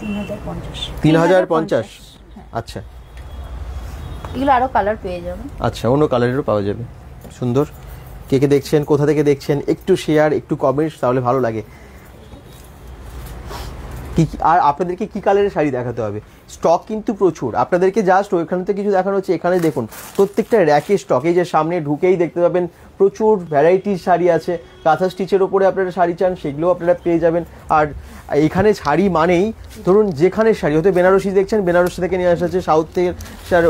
3050। 3050। আচ্ছা এগুলো আরো কালার পেয়ে যাবেন। আচ্ছা, অন্য কালারেরও পাওয়া যাবে। সুন্দর। কে কে দেখছেন, কোথা থেকে দেখছেন, একটু শেয়ার, একটু কমেন্টস, তাহলে ভালো লাগে। আর আপনাদেরকে কি কালারের শাড়ি দেখাতে হবে? স্টক কিন্তু প্রচুর, আপনাদেরকে জাস্ট ওইখান থেকে কিছু দেখানো হচ্ছে। এখানে দেখুন প্রত্যেকটা র্যাকে স্টক, এই যে সামনে ঢুকেই দেখতে পাবেন প্রচুর ভ্যারাইটির শাড়ি আছে। কাঁথা স্টিচের ওপরে আপনারা শাড়ি চান সেগুলো আপনারা পেয়ে যাবেন। আর এখানে শাড়ি মানেই ধরুন যেখানে শাড়ি, হয়তো বেনারসি দেখছেন, বেনারসি থেকে নিয়ে আসা হচ্ছে, সাউথ থেকে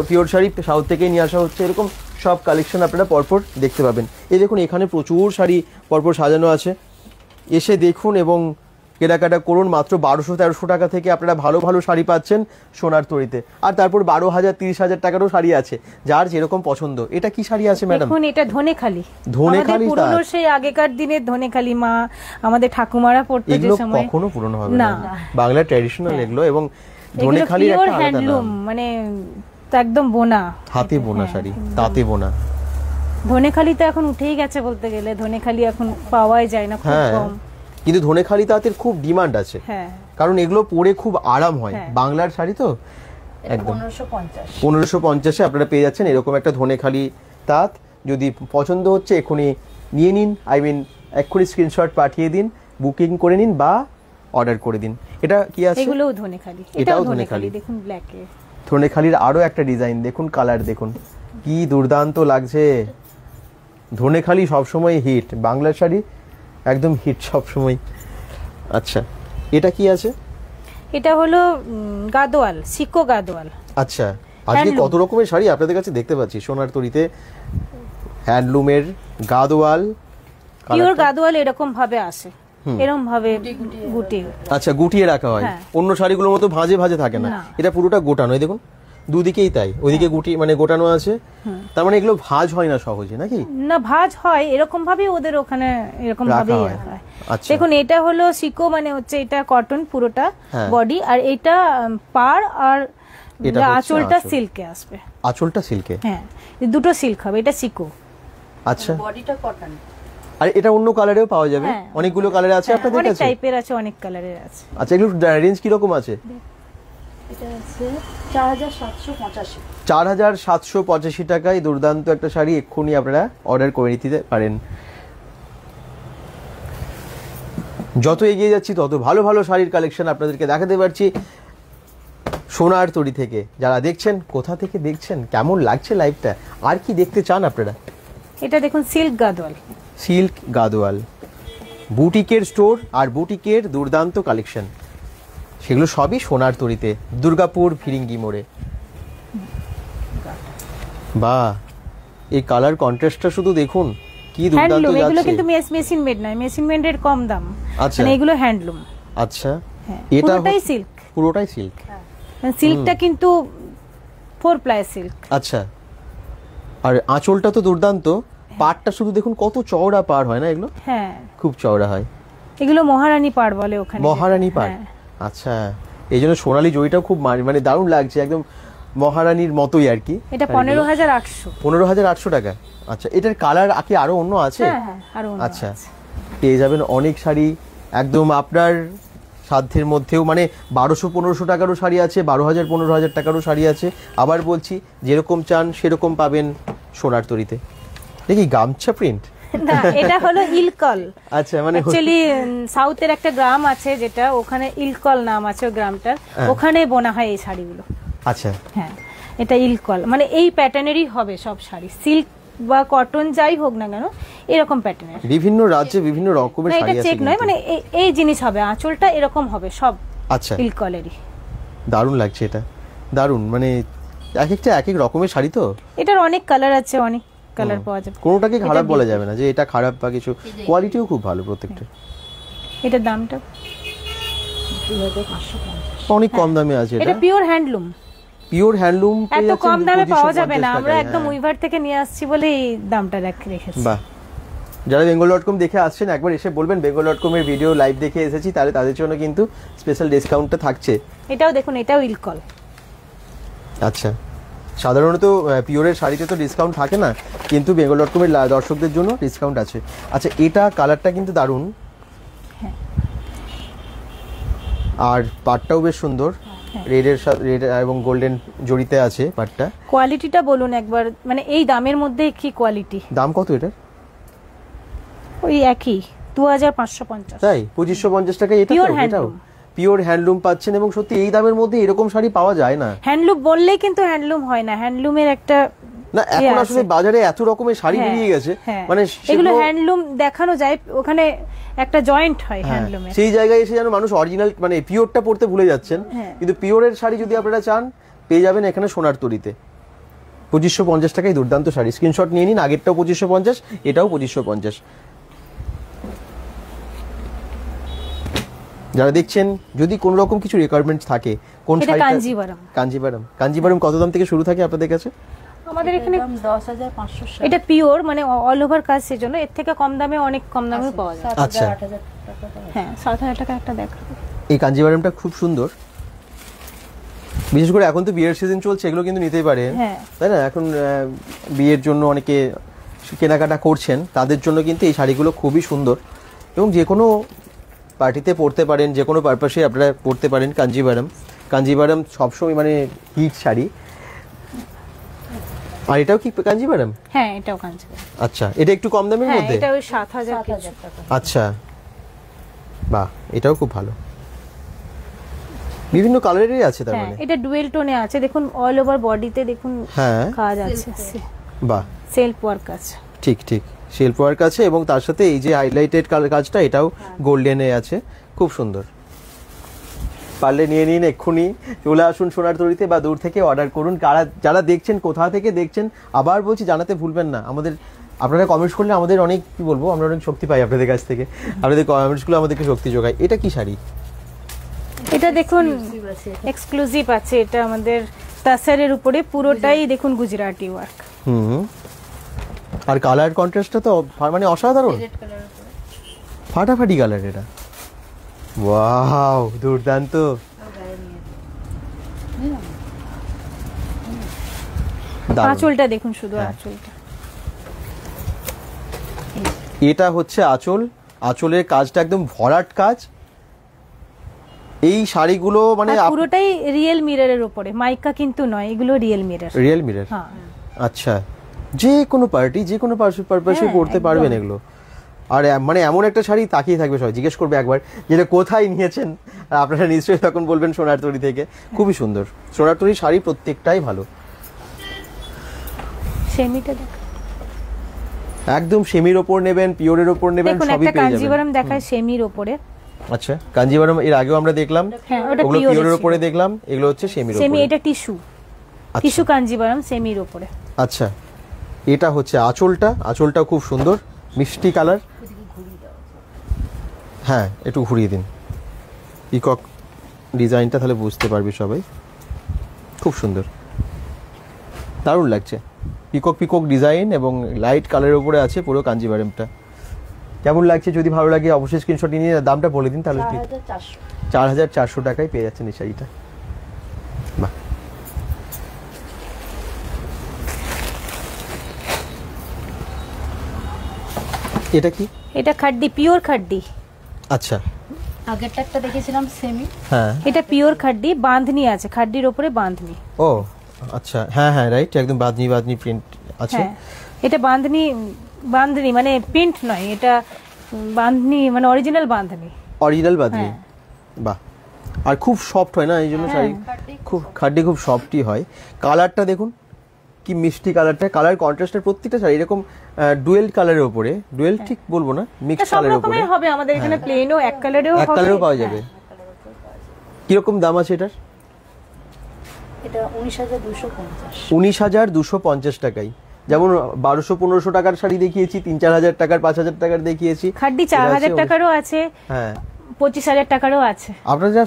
পিওর শাড়ি সাউথ থেকেই নিয়ে আসা হচ্ছে, এরকম সব কালেকশন আপনারা পরপর দেখতে পাবেন। এই দেখুন এখানে প্রচুর শাড়ি পরপর সাজানো আছে, এসে দেখুন এবং কেনাকাটা করুন। মাত্র 1200-1300 টাকা থেকে আপনারা ভালো ভালো শাড়ি পাচ্ছেন সোনার তরীতে। আর তারপর 12,000-30,000 টাকারও শাড়ি আছে, যার যেরকম পছন্দ। এটা কি শাড়ি আছে ম্যাডাম? দেখুন এটা ধনেখালি। ধনেখালি আমাদের পুরনো সেই আগেকার দিনের ধনেখালি মা আমাদের ঠাকুমারা পড়তো যে এগুলো সময়। কখনো পুরনো হবে না, না, বাংলা ট্র্যাডিশনাল এগুলো। এবং এগুলো ধনেখালির পিওর একটা আলাদা হ্যান্ডলুম, নাম, মানে একদম বোনা, হাতে বোনা শাড়ি, তাঁতে বোনা। ধনেখালি তো এখন উঠেই গেছে বলতে গেলে, ধনেখালি এখন পাওয়াই যায় না, খুব হ্যাঁ, কম। কিন্তু ধনেখালি তাঁতের খুব ডিমান্ড আছে, হ্যাঁ, কারণ এগুলো পরে খুব আরাম হয়। হ্যাঁ। বাংলার শাড়ি তো একদম 1550। 1550-এ আপনারা পেয়ে যাচ্ছেন এরকম একটা ধনেখালি তাঁত। যদি পছন্দ হচ্ছে এক্ষুনি নিয়ে নিন, এক্ষুনি স্ক্রিনশট পাঠিয়ে দিন, বুকিং করে নিন বা অর্ডার করে দিন। এটা কি আছে? এগুলোও ধনেখালি, এটাও এটাও ধনেখালি। ধনেখালি দেখুন ব্ল্যাকে। ধনেখালির আরো একটা ডিজাইন দেখুন, কালার দেখুন কি দুর্দান্ত লাগছে। ধনেখালি সবসময় হিট, বাংলার শাড়ি একদম হিট সবসময়। আচ্ছা, এটা কি আছে? এটা হলো গাদোয়াল, সিকো গাদোয়াল। আচ্ছা, আজকে কত রকমের শাড়ি আপনাদের কাছে দেখতে পাচ্ছি সোনার তরীতে। হ্যান্ডলুমের গাদোয়াল, পিওর গাদোয়াল এরকম ভাবে আসে, এরকম ভাবে গুটি। আচ্ছা, গুটিয়ে রাখা হয়, হ্যাঁ। অন্য শাড়িগুলোর মতো ভাঁজে ভাঁজে থাকে না, না। এটা পুরোটা গোটানো। এই দেখুন দুদিকেই তাই, ওইদিকে গুটি মানে গোটানো আছে। তার মানে এগুলো ভাঁজ হয় না সহজে নাকি? না, ভাঁজ হয়, এরকম ভাবে ওদের ওখানে এরকম রাখা ভাবেই হয়। হয়। আচ্ছা। দেখুন এটা হলো সিকো, মানে হচ্ছে এটা কটন পুরোটা হ্যাঁ। বডি, আর এটা পার, আর এটা হচ্ছে আঁচলটা আঁচল। সিল্কে আসবে। আঁচলটা সিল্কে? হ্যাঁ, এই দুটো সিল্ক হবে, এটা সিকো। আচ্ছা, বডিটা কটন। আর এটা অন্য কালারেও পাওয়া যাবে? হ্যাঁ। অনেকগুলো কালারে আছে আপনাদের অনেক কাছে? টাইপের আছে, অনেক কালারের আছে। আচ্ছা, এগুলো রেঞ্জ কিরকম আছে? এটা আছে 4785। 4785 টাকায় দুর্দান্ত একটা শাড়ি এক্ষুনি আপনারা অর্ডার করে নিতে পারেন। যত এগিয়ে যাচ্ছি তত ভালো ভালো শাড়ির কালেকশন আপনাদেরকে দেখাতে পারছি সোনার তরী থেকে। যারা দেখছেন, কোথা থেকে দেখছেন, কেমন লাগছে লাইভটা, আর কি দেখতে চান আপনারা? এটা দেখুন সিল্ক গাদোয়াল। সিল্ক গাদোয়াল, বুটিকের স্টোর আর বুটিকের দুর্দান্ত কালেকশন, সেগুলো সবই সোনার তরীতে, দুর্গাপুর ফিরিঙ্গি মোড়ে। বাহ, এই কালার কন্ট্রাস্টটা শুধু দেখুন কি দুর্দান্ত হ্যান্ডলুম, এগুলো যাচ্ছে। কিন্তু মেশিন মেড নয়, মেশিন মেডের কম দাম, আচ্ছা। মানে এগুলো হ্যান্ডলুম। আচ্ছা, হ্যাঁ, এটা পুরোটাই সিল্ক। পুরোটাই সিল্ক। সিল্কটা কিন্তু 4 প্লাই সিল্ক। আচ্ছা, আর আঁচলটা তো দুর্দান্ত, পাড়টা শুধু দেখুন কত চওড়া পাড় হয় না এগুলো? হ্যাঁ, খুব চওড়া হয়। এগুলো মহারানী পাড় বলে ওখানে। মহারানী পাড়, হ্যাঁ। আচ্ছা, এই জন্য সোনালী জয়টাও খুব মানে দারুণ লাগছে, একদম মহারানীর মতোই আর কি। এটা 15,800। 15,800 টাকা। আচ্ছা, এটার কালার কি আরো অন্য আছে? হ্যাঁ হ্যাঁ, আরো অন্য আচ্ছা, আছে। পেয়ে যাবেন অনেক শাড়ি একদম আপনার সাধ্যের মধ্যেও, মানে 1200-1500 টাকারও শাড়ি আছে, 12,000-15,000 টাকারও শাড়ি আছে। আবার বলছি, যেরকম চান সেরকম পাবেন সোনার তরীতে। দেখি গামছা প্রিন্ট না, এটা হলো ইলকল। আচ্ছা, মানে অ্যাকচুয়ালি সাউথের একটা গ্রাম আছে যেটা, ওখানে ইলকল নাম আছে ওই গ্রামটার, হ্যাঁ। ওখানে বোনা হয় এই শাড়িগুলো। আচ্ছা, হ্যাঁ, এটা ইলকল, মানে এই প্যাটার্নেরই হবে সব শাড়ি, সিল্ক বা কটন যাই হোক না কেন, এরকম প্যাটার্নের। বিভিন্ন রাজ্যে বিভিন্ন রকমের না, এটা শাড়ি আছে চেক নয়, কিন্তু। মানে এই জিনিস হবে, আঁচলটা এরকম হবে সব আচ্ছা, ইলকলেরই। দারুণ লাগছে এটা, দারুণ, মানে এক একটা এক এক রকমের শাড়ি তো। এটার অনেক কালার আছে, অনেক কালার পাওয়া যাবে। কোনোটাকে খারাপ এটা বলা যাবে না যে এটা খারাপ বা কিছু, কোয়ালিটিও খুব ভালো প্রত্যেকটা। এটার দামটা 2550। অনেক কম দামে আছে এটা এটা, পিওর হ্যান্ডলুম, পিওর হ্যান্ডলুম। এত কম দামে পাওয়া যাবে না, 2550 আমরা টাকায়, একদম হ্যাঁ। উইভার থেকে নিয়ে আসছি বলে এই দামটা রেখেছি। বাহ, যারা bengal.com দেখে আসছেন একবার এসে বলবেন bengal.com এর ভিডিও লাইভ দেখে এসেছি, তাহলে তাদের জন্য কিন্তু স্পেশাল ডিসকাউন্টটা থাকছে। এটাও দেখুন, এটাও ইলকল। আচ্ছা, সাধারণত পিওরের শাড়িতে তো ডিসকাউন্ট থাকে না, কিন্তু bengal.com এর দর্শকদের জন্য ডিসকাউন্ট আছে। আচ্ছা, এটা কালারটা কিন্তু দারুণ, হ্যাঁ। আর পাটটাও বেশ সুন্দর, রেডের সাথে রেড এবং গোল্ডেন জড়িতে আছে পাটটা। কোয়ালিটিটা বলুন একবার, মানে এই দামের মধ্যে কি কোয়ালিটি? দাম কত এটার? ওই একই 2550। তাই 2550 টাকায় এটা? Pure তো এটাও handloom। পিওর হ্যান্ডলুম পাচ্ছেন, এবং সত্যি এই দামের মধ্যে এরকম শাড়ি পাওয়া যায় না। হ্যান্ডলুম বললেই কিন্তু হ্যান্ডলুম হয় না, হ্যান্ডলুমের একটা না, এখন আছে। আসলে বাজারে এত রকমের শাড়ি হ্যাঁ, বেরিয়ে গেছে, হ্যাঁ। মানে এগুলো সেগুলো- হ্যান্ডলুম দেখানো যায়, ওখানে একটা জয়েন্ট হয় হ্যাঁ, হ্যান্ডলুমের। সেই জায়গায় এসে যেন মানুষ অরিজিনাল মানে পিওরটা পড়তে ভুলে যাচ্ছেন। হ্যাঁ। কিন্তু পিওরের শাড়ি যদি আপনারা চান, পেয়ে যাবেন এখানে সোনার তরীতে। 2550 টাকায় দুর্দান্ত শাড়ি, স্ক্রিনশট নিয়ে নিন। আগেরটাও 2550, এটাও 2550। যারা দেখছেন, যদি কোনো রকম কিছু রিকোয়ারমেন্ট থাকে, কোন এটা শাড়িটা? কাঞ্জিভারম। কাঞ্জিভারম কত দাম থেকে শুরু থাকে আপনাদের কাছে? আমাদের এখানে 10,560। এটা পিওর, মানে অল ওভার কাজ, সেজন্য এর থেকে কম দামে, অনেক কম দামে পাওয়া যায়। 7,000, আচ্ছা। 8,000 টাকা দাম। হ্যাঁ, 7,000 টাকা একটা দেখাবো। এই কাঞ্জিভারমটা খুব সুন্দর, বিশেষ করে এখন তো বিয়ের সিজন চলছে, এগুলো কিন্তু নিতেই পারেন, হ্যাঁ। তাই না? এখন বিয়ের জন্য অনেকে কেনাকাটা করছেন, তাদের জন্য কিন্তু এই শাড়িগুলো খুবই সুন্দর, এবং যে কোনো পার্টিতে পরতে পারেন, যে কোনো পারপাসে আপনারা পরতে পারেন। কাঞ্জিভারম সবসময় মানে হিট শাড়ি। আর এটাও কি কাঞ্জিভারম? হ্যাঁ, এটাও কাঞ্জিভারম। আচ্ছা, এটা একটু কম দামের হ্যাঁ, মধ্যে? এটা ওই 7,000 কিছু। 7,000 টাকা। আচ্ছা, বাহ, এটাও খুব ভালো, বিভিন্ন কালারেরই আছে তার হ্যাঁ, মানে। এটা ডুয়েল টোনে আছে, দেখুন অল ওভার বডিতে দেখুন হ্যাঁ, কাজ আছে, বাহ, সেলফ ওয়ার্ক আছে। ঠিক ঠিক, শিল্প ওয়ার্ক আছে, এবং তার সাথে এই যে হাইলাইটেড কাজটা, এটাও গোল্ডেনে আছে, খুব সুন্দর। পারলে নিয়ে নিন, এক্ষুনি চলে আসুন সোনার তরীতে, বা দূর থেকে অর্ডার করুন। যারা দেখছেন, কোথা থেকে দেখছেন আবার বলছি, জানাতে ভুলবেন না। আপনারা কমেন্টস করলে আমাদের অনেক, কি বলবো, আমরা অনেক শক্তি পাই আপনাদের কাছ থেকে। আপনাদের কমেন্টসগুলো আমাদেরকে শক্তি যোগায়। এটা কি শাড়ি? এটা দেখুন Exclusive আছে এটা। এক্সক্লুসিভ আছে, এটা আমাদের তাসারের উপরে পুরোটাই দেখুন গুজরাটি ওয়ার্ক। হুম, আর কালার কন্ট্রাস্টটা তো মানে অসাধারণ, রেড কালারের উপরে। ফাটাফাটি কালার এটা। ওয়াও, দুর্দান্ত। আর গায়ে নিয়ে নিলাম। দারুণ। আঁচলটা দেখুন, শুধু হ্যাঁ। আঁচলটা। এটা হচ্ছে আঁচল, আঁচলের কাজটা একদম ভরাট কাজ। এই শাড়িগুলো মানে আর পুরোটাই রিয়েল মিররের উপরে, মাইকা কিন্তু নয়, এগুলো রিয়েল মিরর। Real mirror. হ্যাঁ, আচ্ছা, যে কোনো পার্টি, যে কোনো পারপাসে হ্যাঁ, পরতে একদম। পারবেন এগুলো। আর মানে এমন একটা শাড়ি তাকিয়ে থাকবে সবাই, জিজ্ঞেস করবে একবার যেটা কোথায় নিয়েছেন, আর আপনারা নিশ্চয়ই তখন বলবেন সোনার তরী থেকে। খুবই সুন্দর সোনার তরী শাড়ি, প্রত্যেকটাই ভালো, সেমিটা দেখুন। একদম সেমির ওপর নেবেন, পিওরের ওপর নেবেন, দেখুন সবই একটা পেয়ে যাবেন। কাঞ্জিভারম দেখায় সেমির উপরে। আচ্ছা, কাঞ্জিভারম এর আগেও আমরা দেখলাম, হ্যাঁ, ওটা ওগুলো পিওরের পিওরের উপরে দেখলাম, এগুলো হচ্ছে সেমির সেমি। উপরে। এটা টিস্যু, আচ্ছা। টিস্যু কাঞ্জিভারম সেমির উপরে। আচ্ছা, এটা হচ্ছে আঁচলটাও খুব সুন্দর, মিষ্টি কালার। হ্যাঁ, একটু ঘুরিয়ে দিন পিকক ডিজাইনটা, তাহলে বুঝতে পারবি সবাই। খুব সুন্দর, দারুণ লাগছে। পিকক ডিজাইন এবং লাইট কালারের উপরে আছে পুরো কাঞ্জিভারমটা। কেমন লাগছে? যদি ভালো লাগে অবশ্যই স্ক্রিনশট নিয়ে দামটা বলে দিন, তাহলে ঠিক। 4,400। 4,400 টাকায় পেয়ে যাচ্ছেন এই শাড়িটা। বাহ, এটা কি? এটা খাড্ডি, পিওর খাড্ডি। আচ্ছা, আগেরটা একটা দেখেছিলাম সেমি। হ্যাঁ, এটা পিওর খাড্ডি, বাঁধনি আছে, খাড্ডির উপরে বাঁধনি। ও আচ্ছা, হ্যাঁ হ্যাঁ, রাইট, একদম বাদনি প্রিন্ট আছে। হ্যাঁ, এটা বাঁধনি মানে প্রিন্ট নয়, এটা বাঁধনি মানে অরিজিনাল বাঁধনি। অরিজিনাল বাদনি, হ্যাঁ। বাহ। আর খুব সফট হয় না, এই জন্য শাড়ি খুব খাড্ডি, খুব সফটই হয়। কালারটা দেখুন কি মিষ্টি কালারটা, কালার কন্ট্রাস্টের প্রত্যেকটা শাড়ি এরকম ডুয়েল কালারের উপরে, ডুয়েল ঠিক বলবো না, এটা মিক্সড সব কালারের উপরে, রকমের হবে আমাদের এখানে, প্লেনও এক কালারেও এক কালারেও পাওয়া যাবে। কিরকম দাম আছে এটার? এটা 19,250। 19,250 টাকায়। যেমন 1200-1500 টাকার শাড়ি দেখিয়েছি, 3-4 হাজার টাকার, 5,000 টাকার দেখিয়েছি। খাড্ডি 4,000 টাকারও আছে, হ্যাঁ, 25,000 টাকারও আছে। আপনারা যা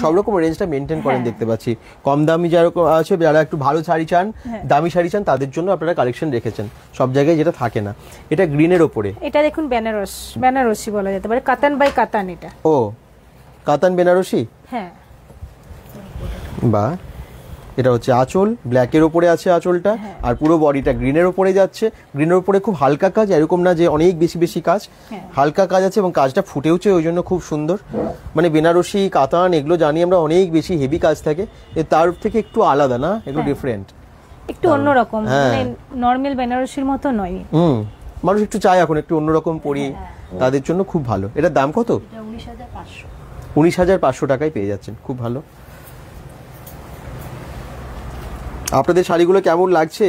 সব রকম রেঞ্জটা মেনটেন করেন হ্যাঁ। দেখতে পাচ্ছি। কম দামি যারা আছে, যারা একটু ভালো শাড়ি চান, দামি শাড়ি চান, তাদের জন্য আপনারা কালেকশন রেখেছেন, সব জায়গায় যেটা থাকে না। এটা গ্রিনের ওপরে, এটা দেখুন বেনারসি বলা যেতে পারে, কাতান বাই কাতান এটা। ও কাতান বেনারসি, হ্যাঁ বা এটা হচ্ছে আঁচল, ব্ল্যাকের ওপরে আছে আঁচলটা, আর পুরো বডিটা গ্রিনের ওপরে যাচ্ছে। গ্রিনের ওপরে খুব হালকা কাজ, এরকম না যে অনেক বেশি বেশি কাজ, হালকা কাজ আছে এবং কাজটা ফুটেওছে, ওই জন্য খুব সুন্দর। মানে বেনারসি কাতান এগুলো জানি আমরা অনেক বেশি হেভি কাজ থাকে, তার থেকে একটু আলাদা না, একটু ডিফারেন্ট, একটু অন্যরকম, মানে নরমাল বেনারসির মতো নয়। মানুষ একটু চায় এখন একটু অন্যরকম পরি, তাদের জন্য খুব ভালো। এটার দাম কত? এটা 19,500। 19,500 টাকায় পেয়ে যাচ্ছেন, খুব ভালো। আপনাদের শাড়িগুলো কেমন লাগছে?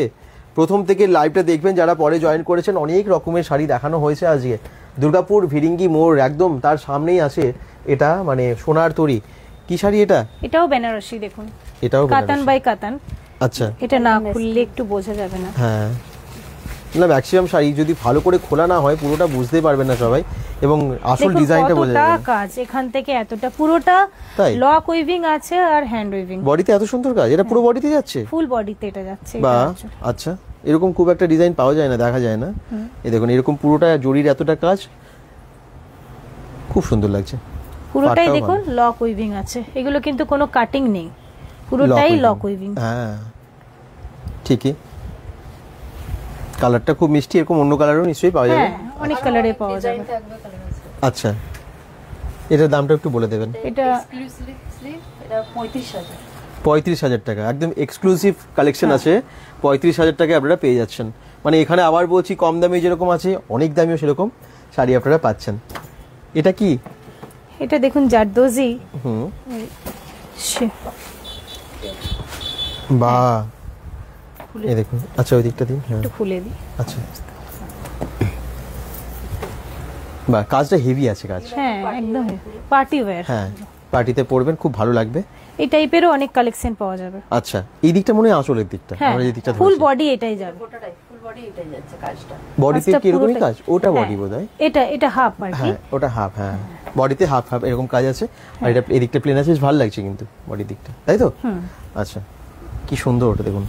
প্রথম থেকে লাইভটা দেখবেন, যারা পরে জয়েন করেছেন, অনেক রকমের শাড়ি দেখানো হয়েছে আজকে। দুর্গাপুর ভিরিঙ্গি মোড় একদম তার সামনেই আছে এটা, মানে সোনার তরী। কি শাড়ি এটা? এটাও বেনারসি দেখুন, এটাও কাতান বাই কাতান। আচ্ছা, এটা না খুললে একটু বোঝা যাবে না। হ্যাঁ, না ম্যাক্সিমাম শাড়ি যদি ভালো করে খোলা না হয় পুরোটা বুঝতে পারবেন না সবাই, এবং আসল ডিজাইনটা বোঝা যাবে না। কাজ এখান থেকে এতটা পুরোটা লক উইভিং আছে আর হ্যান্ড উইভিং। বডিতে এত সুন্দর কাজ, এটা পুরো বডিতে যাচ্ছে, ফুল বডিতে এটা যাচ্ছে। বা আচ্ছা, এরকম খুব একটা ডিজাইন পাওয়া যায় না, দেখা যায় না। এই দেখুন এরকম পুরোটা জরির এতটা কাজ, খুব সুন্দর লাগছে। পুরোটাই দেখুন লক উইভিং আছে, এগুলো কিন্তু কোনো কাটিং নেই, পুরোটাই লক উইভিং। হ্যাঁ ঠিকই, কালারটা খুব মিষ্টি, এরকম অন্য কালারও নিশ্চয়ই পাওয়া যাবে। হ্যাঁ, অনেক কালারে পাওয়া যাবে। ডিজাইন থাকবে, কালার আছে। আচ্ছা, এটার দামটা একটু বলে দেবেন। এটা এক্সক্লুসিভ স্লিভ, এটা 35,000। 35,000 টাকা, একদম এক্সক্লুসিভ কালেকশন আছে। 35,000 টাকায় আপনারা পেয়ে যাচ্ছেন। মানে এখানে আবার বলছি, কম দামে যেরকম আছে, অনেক দামিও সেরকম শাড়ি আপনারা পাচ্ছেন। এটা কি? এটা দেখুন জারদোজি। বাহ, এই দেখুন। আচ্ছা, ওই দিকটা দিন। হ্যাঁ একটু খুলে দিই। আচ্ছা, বাহ, কাজটা হেভি আছে কাজ। হ্যাঁ একদম পার্টি ওয়্যার। হ্যাঁ, পার্টিতে পরবেন, খুব ভালো লাগবে। এই টাইপেরও অনেক কালেকশন পাওয়া যাবে। আচ্ছা, এই দিকটা মনে হয় আঁচলের দিকটা, হ্যাঁ, আমরা যে দিকটা ফুল ধরেছি। বডি এটাই যাবে। গোটাটাই ফুল বডি এটাই যাচ্ছে কাজটা। বডিতে কাজটা কি এরকমই পুরোটাই- কাজ? ওটা বডি হ্যাঁ, বোধহয়। এটা হাফ আর কি। হ্যাঁ, ওটা হাফ। হ্যাঁ, বডিতে হাফ হাফ এরকম কাজ আছে, আর এটা এদিকটা প্লেন আছে, বেশ ভালো লাগছে কিন্তু বডির দিকটা, তাই তো? আচ্ছা, কি সুন্দর ওটা দেখুন,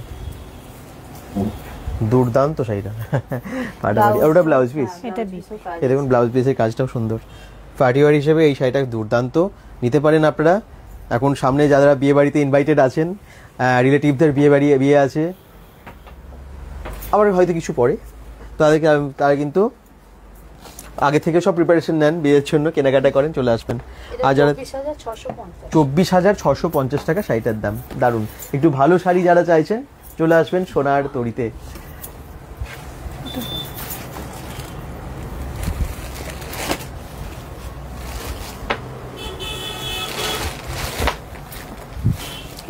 দুর্দান্ত শাড়িটা। ফাটাফাটি। আর ওটা ব্লাউজ পিস, এটা বি এই দেখুন ব্লাউজ পিসের কাজটাও সুন্দর। পার্টিওয়ার হিসেবে এই শাড়িটা দুর্দান্ত, নিতে পারেন আপনারা। এখন সামনে যারা বিয়ে বাড়িতে ইনভাইটেড আছেন, রিলেটিভদের বিয়ে আছে, আবার হয়তো কিছু পরে, তারা কিন্তু আগে থেকে সব প্রিপারেশন নেন, বিয়ের জন্য কেনাকাটা করেন, চলে আসবেন। আর যারা 24,650। 24,650 টাকা শাড়িটার দাম, দারুণ। একটু ভালো শাড়ি যারা চাইছেন, চলে আসবেন সোনার তরীতে।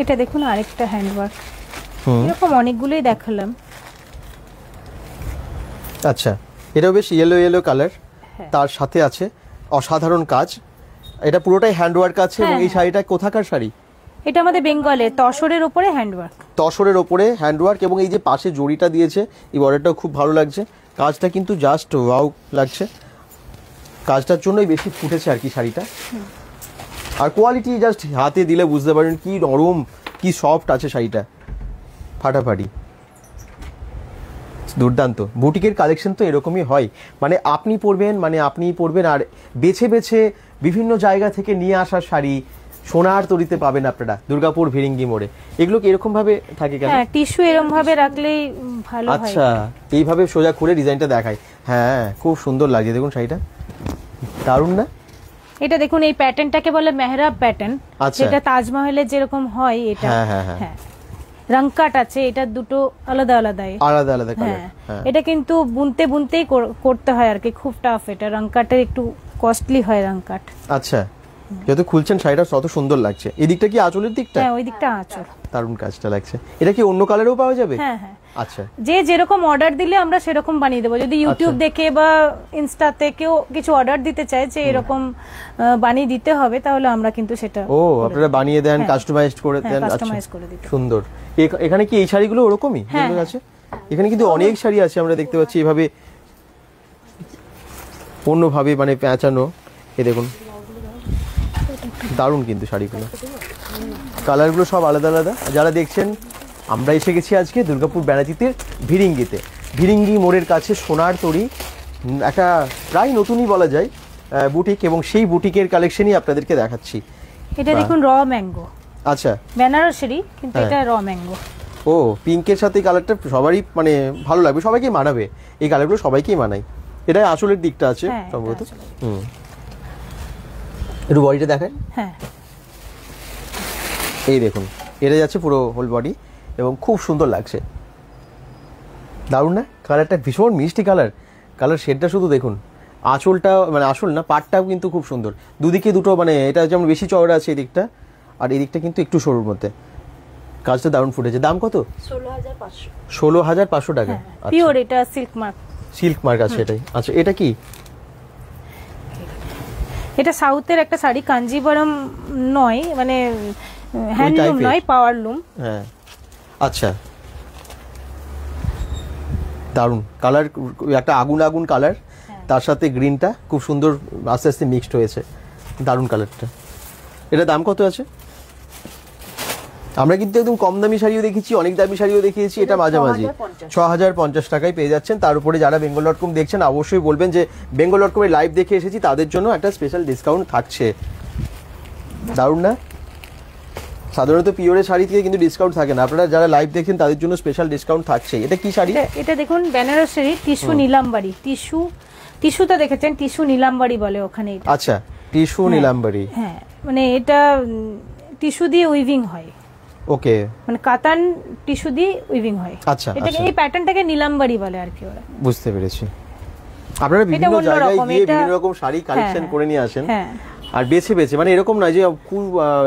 এটা দেখুন আরেকটা হ্যান্ডওয়ার্ক, এরকম অনেকগুলোই দেখালাম। আচ্ছা, এটাও বেশ ইয়েলো কালার, তার সাথে আছে অসাধারণ কাজ। এটা পুরোটাই হ্যান্ডওয়ার্ক আছে। এবং এই শাড়িটা কোথাকার শাড়ি? এটা আমাদের বেঙ্গলে তসরের উপরে হ্যান্ডওয়ার্ক। তসরের ওপরে হ্যান্ডওয়ার্ক, এবং এই যে পাশে জড়িটা দিয়েছে, এই বর্ডারটাও খুব ভালো লাগছে। কাজটা কিন্তু জাস্ট ওয়াও লাগছে, কাজটার জন্যই বেশি ফুটেছে আর কি শাড়িটা। আর কোয়ালিটি জাস্ট হাতে দিলে বুঝতে পারেন কি নরম, কি সফট আছে শাড়িটা, ফাটাফাটি, দুর্দান্ত। বুটিকের কালেকশন তো এরকমই হয়, মানে আপনি পরবেন, আর বেছে বেছে বিভিন্ন জায়গা থেকে নিয়ে আসা শাড়ি সোনার তরীতে পাবেন আপনারা দুর্গাপুর ভিরিঙ্গি মোড়ে। এগুলো কি এরকম ভাবে থাকে কেন? হ্যাঁ, টিস্যু এরকম ভাবে রাখলেই ভালো হয়। আচ্ছা, এইভাবে সোজা খুলে ডিজাইনটা দেখায়। হ্যাঁ, খুব সুন্দর লাগছে, দেখুন শাড়িটা দারুণ না? এটা দেখুন, এই প্যাটার্নটাকে বলে মেহরাব প্যাটার্ন, আচ্ছা। যেটা তাজমহলের যেরকম হয় এটা। হ্যাঁ, রংকাট আছে, এটা দুটো আলাদা আলাদা আলাদা কালার। হ্যাঁ, এটা কিন্তু বুনতেই করতে হয় আর কি, খুব টাফ। এটা রংকাটের একটু কস্টলি হয় রংকাট। আচ্ছা, যত খুলছেন শাড়িটা তত সুন্দর লাগছে। এই দিকটা কি আঁচলের দিকটা? হ্যাঁ, ওই দিকটা আঁচল। দারুণ কাজটা লাগছে। এটা কি অন্য কালারেও পাওয়া যাবে? হ্যাঁ। আচ্ছা, যে যেরকম অর্ডার দিলে আমরা সেরকম বানিয়ে দেবো। যদি ইউটিউব দেখে বা ইনস্টাতে কেউ কিছু অর্ডার দিতে চায় যে এরকম বানিয়ে দিতে হবে, তাহলে আমরা কিন্তু সেটা আপনারা বানিয়ে দেন, কাস্টমাইজড করে দেন। আচ্ছা, কাস্টমাইজ করে দিতে। সুন্দর। এখানে কি এই শাড়িগুলো ওরকমই যেগুলো আছে? এখানে কিন্তু অনেক শাড়ি আছে, আমরা দেখতে পাচ্ছি এভাবে অন্যভাবে মানে পেঁচানো। এই দেখুন দারুণ কিন্তু শাড়িগুলো, কালারগুলো সব আলাদা আলাদা। যারা দেখছেন, আমরা এসে গেছি আজকে দুর্গাপুর ব্যানাচিতের ভিরিঙ্গিতে। ভিরিঙ্গি মোড়ের কাছে সোনার তরী, একটা প্রায় নতুনই বলা যায় বুটিক, এবং সেই বুটিকের কালেকশনই আপনাদেরকে দেখাচ্ছি। এটা দেখুন র ম্যাঙ্গো, আচ্ছা বেনারসেরই কিন্তু এটা র ম্যাঙ্গো। ও পিঙ্কের সাথে এই কালারটা সবারই মানে ভালো লাগবে, সবাইকেই মানাবে, এই কালারগুলো সবাইকেই মানায়। এটা আসলের দিকটা আছে সম্ভবত। একটু বডিটা দেখেন। হ্যাঁ, এই দেখুন, এটা যাচ্ছে পুরো হোল বডি এবং খুব সুন্দর লাগছে, দারুণ না? কালারটা ভীষণ মিষ্টি কালার, কালার শেডটা শুধু দেখুন। আঁচলটা মানে আসল না, পাটটাও কিন্তু খুব সুন্দর, দুদিকে দুটো, মানে এটা যেমন বেশি চওড়া আছে এই দিকটা, আর এই দিকটা কিন্তু একটু সরুর মধ্যে। কাজটা দারুণ ফুটেছে। দাম কত? 16,500। 16,500 টাকা। পিওর, এটা সিল্ক মার্ক। সিল্ক মার্ক আছে এটাই। আচ্ছা, এটা কি? এটা সাউথের একটা শাড়ি, কাঞ্জিবরম নয়, মানে হ্যান্ডলুম নয়, পাওয়ারলুম। হ্যাঁ, আচ্ছা, দারুণ কালার, একটা আগুন আগুন কালার, তার সাথে গ্রিনটা খুব সুন্দর আস্তে আস্তে মিক্সড হয়েছে, দারুণ কালারটা। এটা দাম কত আছে? আমরা কিন্তু একদম কম দামি শাড়িও দেখেছি, অনেক দামি শাড়িও দেখিয়েছি, এটা মাঝামাঝি 6,050 টাকায় পেয়ে যাচ্ছেন। তার উপরে যারা bengal.com দেখছেন অবশ্যই বলবেন যে bengal.com এর লাইভ দেখে এসেছি, তাদের জন্য একটা স্পেশাল ডিসকাউন্ট থাকছে। দারুণ না? সাধারণত পিওরের শাড়িতে কিন্তু ডিসকাউন্ট থাকে না, আপনারা যারা লাইভ দেখছেন তাদের জন্য স্পেশাল ডিসকাউন্ট থাকছে। এটা কি শাড়ি? এটা দেখুন বেনারসেরই টিস্যু নীলাম্বারি। টিস্যুটা দেখেছেন, টিস্যু নীলাম্বারি বলে ওখানে এটা। আচ্ছা, টিস্যু নীলাম্বারি। হ্যাঁ, মানে এটা টিস্যু দিয়ে উইভিং হয়। ওকে, মানে কাতান টিস্যু দিয়ে উইভিং হয়। আচ্ছা, এটাকে এই প্যাটার্নটাকে নীলাম্বারি বলে আর কি ওরা। বুঝতে পেরেছি। আপনারা বিভিন্ন জায়গায় গিয়ে বিভিন্ন রকম শাড়ি কালেকশন করে নিয়ে আসেন, আর বেছে বেছে, মানে এরকম নয় যে খুব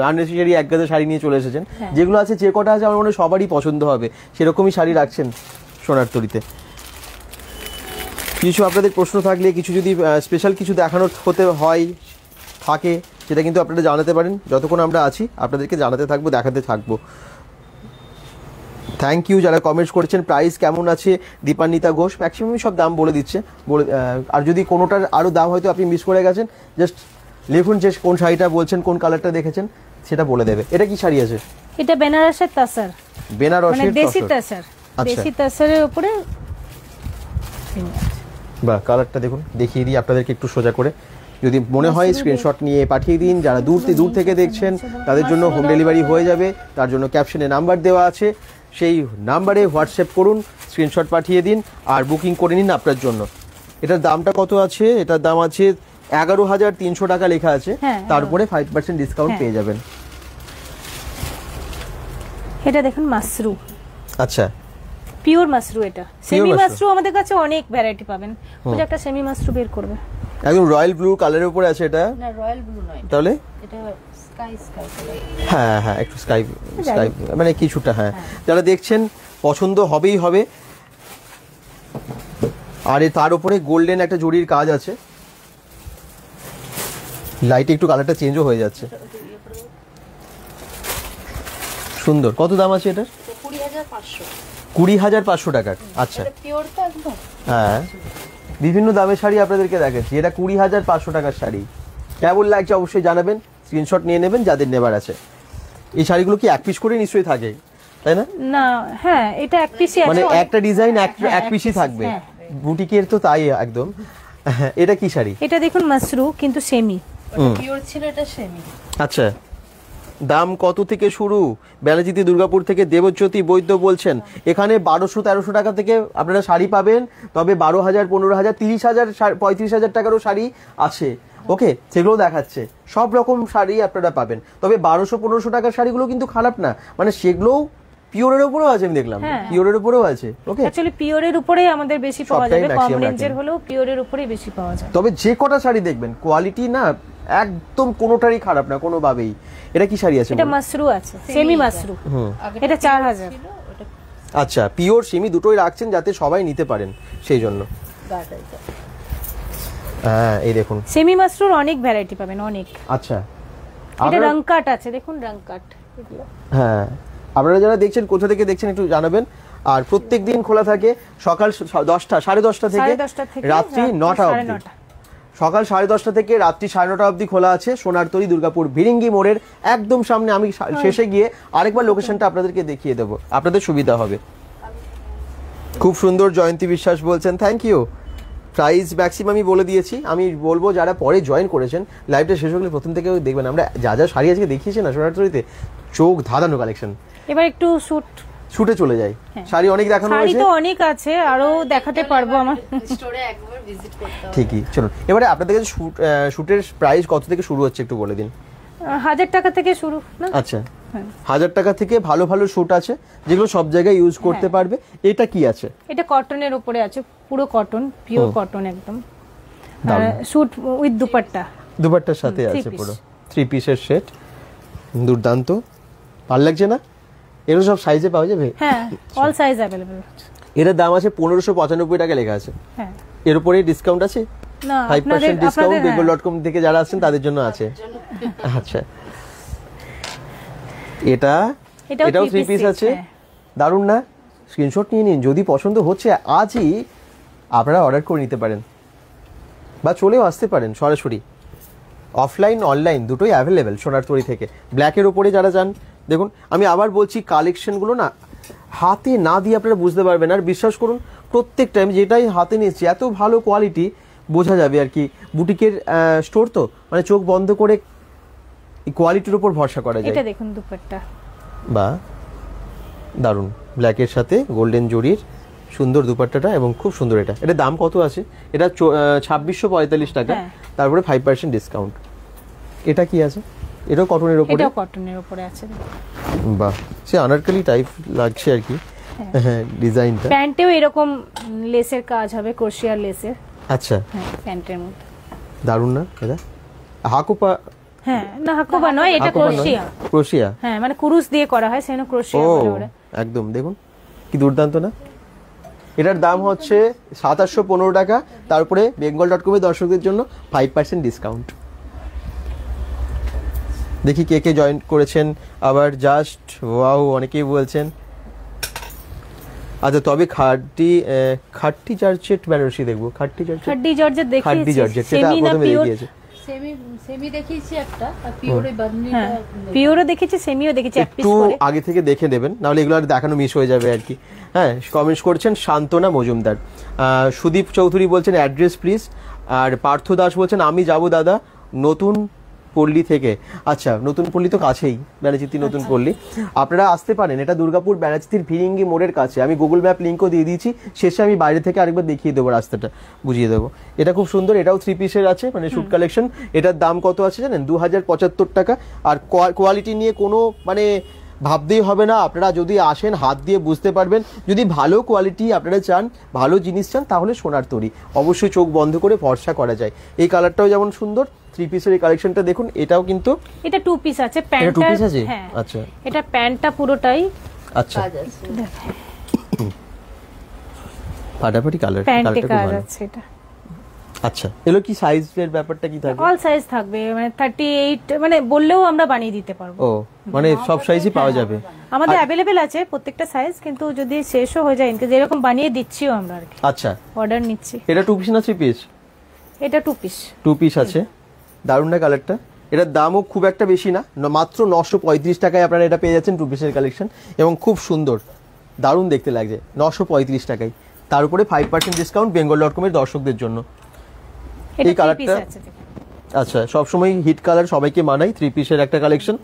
আননেসেসারি এক গাদা শাড়ি নিয়ে চলে এসেছেন। যেগুলো আছে, যে কটা আছে আমার মনে হয় সবারই পছন্দ হবে, সেরকমই শাড়ি রাখছেন সোনার তরীতে। কিছু আপনাদের প্রশ্ন থাকলে, কিছু যদি স্পেশাল কিছু দেখানোর হতে হয় থাকে, সেটা কিন্তু আপনারা জানাতে পারেন। যতক্ষণ আমরা আছি আপনাদেরকে জানাতে থাকবো, দেখাতে থাকবো। থ্যাংক ইউ যারা কমেন্টস করেছেন। প্রাইস কেমন আছে? দীপান্বিতা ঘোষ ম্যাক্সিমাম সব দাম বলে দিচ্ছে, আর যদি কোনোটার আরও দাম হয়তো আপনি মিস করে গেছেন, জাস্ট লিখুন যে কোন শাড়িটা বলছেন, কোন কালারটা দেখেছেন, সেটা বলে দেবে। এটা কি শাড়ি আছে? এটা বেনারসের তাসার, বেনারসের মানে দেশি তাসার। দেশি তাসারের উপরে বাহ, কালারটা দেখুন, দেখিয়ে দিই আপনাদেরকে একটু সোজা করে। যদি মনে হয় স্ক্রিনশট নিয়ে পাঠিয়ে দিন। যারা দূর থেকে দেখছেন তাদের জন্য হোম ডেলিভারি হয়ে যাবে, তার জন্য ক্যাপশনে নাম্বার দেওয়া আছে, সেই নাম্বারে হোয়াটসঅ্যাপ করুন, স্ক্রিনশট পাঠিয়ে দিন আর বুকিং করে নিন আপনার জন্য। এটার দামটা কত আছে? এটার দাম আছে 11,300 টাকা লেখা আছে, তারপরে 5% ডিসকাউন্ট পেয়ে যাবেন। এটা দেখুন মাশরু। আচ্ছা, পিওর মাশরু। এটা সেমি মাশরু আমাদের কাছে অনেক ভ্যারাইটি পাবেন। ওটা একটা সেমি মাশরু বের করবে, একদম রয়্যাল ব্লু কালারের উপরে আছে এটা। না, রয়্যাল ব্লু নয়, তাহলে এটা স্কাই হ্যাঁ হ্যাঁ, একটু স্কাই মানে কিছুটা। হ্যাঁ, যারা দেখছেন পছন্দ হবেই হবে। আর তার উপরে গোল্ডেন একটা জরির কাজ আছে, লাইটে একটু কালারটা চেঞ্জও হয়ে যাচ্ছে, সুন্দর। কত দাম আছে এটার? 20,500। 20,500 টাকার। আচ্ছা, পিওর তো একদম। হ্যাঁ, বিভিন্ন দামের শাড়ি আপনাদেরকে দেখাচ্ছি। এটা 20,500 টাকার শাড়ি। কেমন লাগছে অবশ্যই জানাবেন, স্ক্রিনশট নিয়ে নেবেন যাদের নেবার আছে। এই শাড়িগুলো কি এক পিস করে নিশ্চয়ই থাকে, তাই না? না, হ্যাঁ, এটা এক পিসই আছে, মানে একটা ডিজাইন এক পিসই থাকবে, বুটিকের তো তাই একদম। এটা কি শাড়ি? এটা দেখুন মাশরু, কিন্তু সেমি। পিওর ছিল, এটা সেমি। আচ্ছা, দাম কত থেকে শুরু? ব্যানাচিতি দুর্গাপুর থেকে দেবজ্যোতি বৈদ্য বলছেন। এখানে 1200-1300 টাকা থেকে আপনারা শাড়ি পাবেন, তবে 12,000, 15,000, 30,000, 35,000 টাকারও শাড়ি আছে। ওকে, সেগুলো দেখাচ্ছে, সব রকম শাড়ি আপনারা পাবেন। তবে 1200-1500 টাকার শাড়িগুলো কিন্তু খারাপ না, মানে সেগুলোও পিওরের উপরেও আছে, আমি দেখলাম পিওরের উপরেও আছে। ওকে, অ্যাকচুয়ালি পিওরের উপরেই আমাদের বেশি পাওয়া যাবে, কম রেঞ্জের হলেও পিওরের উপরেই বেশি পাওয়া যায়। তবে যে কটা শাড়ি দেখবেন কোয়ালিটি না একদম কোনোটারই খারাপ না কোনোভাবেই। এটা কি শাড়ি আছে? এটা মাশরু আছে, সেমি মাশরু। এটা 4,000। আচ্ছা, পিওর সেমি দুটোই রাখছেন যাতে সবাই নিতে পারেন, সেই জন্য। হ্যাঁ, এই দেখুন সেমি মাশরুর অনেক ভ্যারাইটি পাবেন, অনেক। আচ্ছা, এটা রং কাট আছে, দেখুন রং কাট। হ্যাঁ, আপনারা যারা দেখছেন কোথা থেকে দেখছেন একটু জানাবেন। আর প্রত্যেক দিন খোলা থাকে সকাল 10টা, 10:30 থেকে রাত্রি 9টা অবধি। সকাল 10:30 থেকে রাত্রি 9:30 অবধি খোলা আছে। সোনার তরী দুর্গাপুর ভিরিঙ্গি মোড়ের একদম সামনে। আমি শেষে গিয়ে আরেকবার লোকেশনটা আপনাদেরকে দেখিয়ে দেবো, আপনাদের সুবিধা হবে। খুব সুন্দর জয়ন্তী বিশ্বাস বলছেন, থ্যাংক ইউ। প্রাইস ম্যাক্সিমামই বলে দিয়েছি। আমি বলবো যারা পরে জয়েন করেছেন, লাইভটা শেষ হলে প্রথম থেকে দেখবেন। আমরা যা যা শাড়ি আজকে দেখিয়েছি না সোনার তরীতে, চোখ ধাঁধানো কালেকশন। এবার একটু শুটে চলে যাই। শাড়ি অনেক দেখানো শাড়ি হয়েছে, তো অনেক আছে, আরো দেখাতে পারবো আমার। স্টোরে একবার ভিজিট করতে হবে। ঠিকই, চলুন এবারে আপনাদের কাছে শুটের প্রাইস কত থেকে শুরু হচ্ছে একটু বলে দিন। 1000 টাকা থেকে শুরু না? আচ্ছা, 1000 টাকা থেকে ভালো ভালো শুট আছে যেগুলো সব জায়গায় ইউজ করতে পারবে। এটা কি আছে? এটা কটনের উপরে আছে, পুরো কটন, পিওর কটন একদম। দারুণ। শুট উইথ দুপাট্টা, দুপাট্টার সাথে আছে পুরো 3 পিসের সেট। দুর্দান্ত, ভালো লাগছে না? এগুলো সব সাইজে পাওয়া যাবে? হ্যাঁ, অল সাইজ अवेलेबल। এর দাম আছে 1595 টাকা লেখা আছে। হ্যাঁ, এর উপরে ডিসকাউন্ট আছে? না 5% ডিসকাউন্ট bengal.com থেকে যারা আসছেন তাদের জন্য আছে। আচ্ছা, এটাও 3 পিস আছে। দারুণ না? স্ক্রিনশট নিয়ে নিন, যদি পছন্দ হচ্ছে আজই আপনারা অর্ডার করে নিতে পারেন বা চলেও আসতে পারেন সরাসরি। অফলাইন অনলাইন দুটোই অ্যাভেলেবেল সোনার তরী থেকে। ব্ল্যাকের ওপরে যারা যান, দেখুন আমি আবার বলছি, কালেকশনগুলো না হাতে না দিয়ে আপনারা বুঝতে পারবেন। আর বিশ্বাস করুন, প্রত্যেক টাইম যেটাই হাতে নিয়েছি এত ভালো কোয়ালিটি, বোঝা যাবে আর কি। বুটিকের স্টোর তো, মানে চোখ বন্ধ করে কোয়ালিটির উপর ভরসা করা যায়। এটা দেখুন দুপাট্টা, বা দারুণ, ব্ল্যাকের সাথে গোল্ডেন জরির সুন্দর দুপাট্টাটা, এবং খুব সুন্দর। এটা দাম কত আছে? এটা 2645 টাকা, তারপরে 5% ডিসকাউন্ট। এটা কি আছে? এটাও কটনের উপরে? এটাও কটনের উপরে আছে। বাহ, সে আনারকলি টাইপ লাগছে আর কি। হ্যাঁ, ডিজাইনটা। প্যান্টেও এরকম লেসের কাজ হবে, ক্রোশিয়ার লেসের। আচ্ছা, হ্যাঁ, প্যান্টের মধ্যে দারুণ না? এটা হাকুপা? হ্যাঁ, না হাকুবা নয়, এটা ক্রোশিয়া। ক্রোশিয়া, হ্যাঁ, মানে কুরুশ দিয়ে করা হয়, সেজন্য ক্রোশিয়া বলে ওরা। একদম দেখুন কি দুর্দান্ত না? এটার দাম হচ্ছে 2715 টাকা, তারপরে bengal.com এর দর্শকদের জন্য 5% ডিসকাউন্ট। দেখি কে কে জয়েন করেছেন আবার। জাস্ট ওয়াও, অনেকেই বলছেন। আচ্ছা, তবে খাট্টি জর্জেট বেনারসি দেখবো। খাট্টি জর্জেট দেখিয়েছি, সেটা প্রথমে দেখিয়েছে। সেমি দেখিয়েছি একটা, আর পিওরে বান্ডিলটা পিওরও দেখেছি, সেমিও দেখেছি, এক পিস একটু করে। আগে থেকে দেখে নেবেন, নাহলে এগুলো আর দেখানো মিস হয়ে যাবে আর কি। হ্যাঁ, কমেন্টস করছেন শান্তনা মজুমদার। সুদীপ চৌধুরী বলছেন অ্যাড্রেস প্লিজ। আর পার্থ দাস বলছেন আমি যাব দাদা নতুন পল্লী থেকে। আচ্ছা, নতুন পল্লী তো কাছেই, ব্যানাচিতি নতুন পল্লী। আপনারা আসতে পারেন, এটা দুর্গাপুর ব্যানাচিতির ভিরিঙ্গি মোড়ের কাছে। আমি গুগল ম্যাপ লিঙ্কও দিয়ে দিয়েছি, শেষে আমি বাইরে থেকে আরেকবার দেখিয়ে দেবো, রাস্তাটা বুঝিয়ে দেবো। এটা খুব সুন্দর, এটাও 3 পিসের আছে, মানে শুট কালেকশন। এটার দাম কত আছে জানেন? 2075 টাকা। আর কোয়ালিটি নিয়ে কোনো মানে ভাবতেই হবে না, আপনারা যদি আসেন হাত দিয়ে বুঝতে পারবেন। যদি ভালো কোয়ালিটি আপনারা চান, ভালো জিনিস চান, তাহলে সোনার তরী অবশ্যই চোখ বন্ধ করে ভরসা করা যায়। এই কালারটাও যেমন সুন্দর, 3 পিসের এই কালেকশনটা দেখুন। এটাও কিন্তু এটা 2 পিস আছে, এটা প্যান্টটা 2 পিস আছে। হ্যাঁ, আচ্ছা, এটা প্যান্টটা পুরোটাই আচ্ছা, কাজ আছে। ফাটাফাটি কালার, প্যান্টে কালারটা খুব কাজ ভালো। আছে এটা। আচ্ছা, এলো কি সাইজের ব্যাপারটা কি থাকবে? অল সাইজ থাকবে, মানে 38, মানে বললেও আমরা বানিয়ে দিতে পারবো। ও, মানে সব সাইজই পাওয়া যাবে আমাদের অ্যাভেলেবেল আছে প্রত্যেকটা সাইজ, কিন্তু যদি শেষও হয়ে যায় ইনকেস এরকম বানিয়ে দিচ্ছিও আমরা আর কি, আচ্ছা, অর্ডার নিচ্ছি। এটা 2 পিস না 3 পিস? এটা 2 পিস। 2 পিস আছে। দারুণ না কালারটা? এটার দামও খুব একটা বেশি না, মাত্র 935 টাকায় আপনারা এটা পেয়ে যাচ্ছেন 2 পিসের কালেকশন, এবং খুব সুন্দর, দারুণ দেখতে লাগছে। 935 টাকায়, তার উপরে 5% ডিসকাউন্ট bengal.com এর দর্শকদের জন্য। এই কালারটা আচ্ছা, সবসময় হিট কালার, সবাইকে মানাই। 3 পিসের একটা কালেকশন।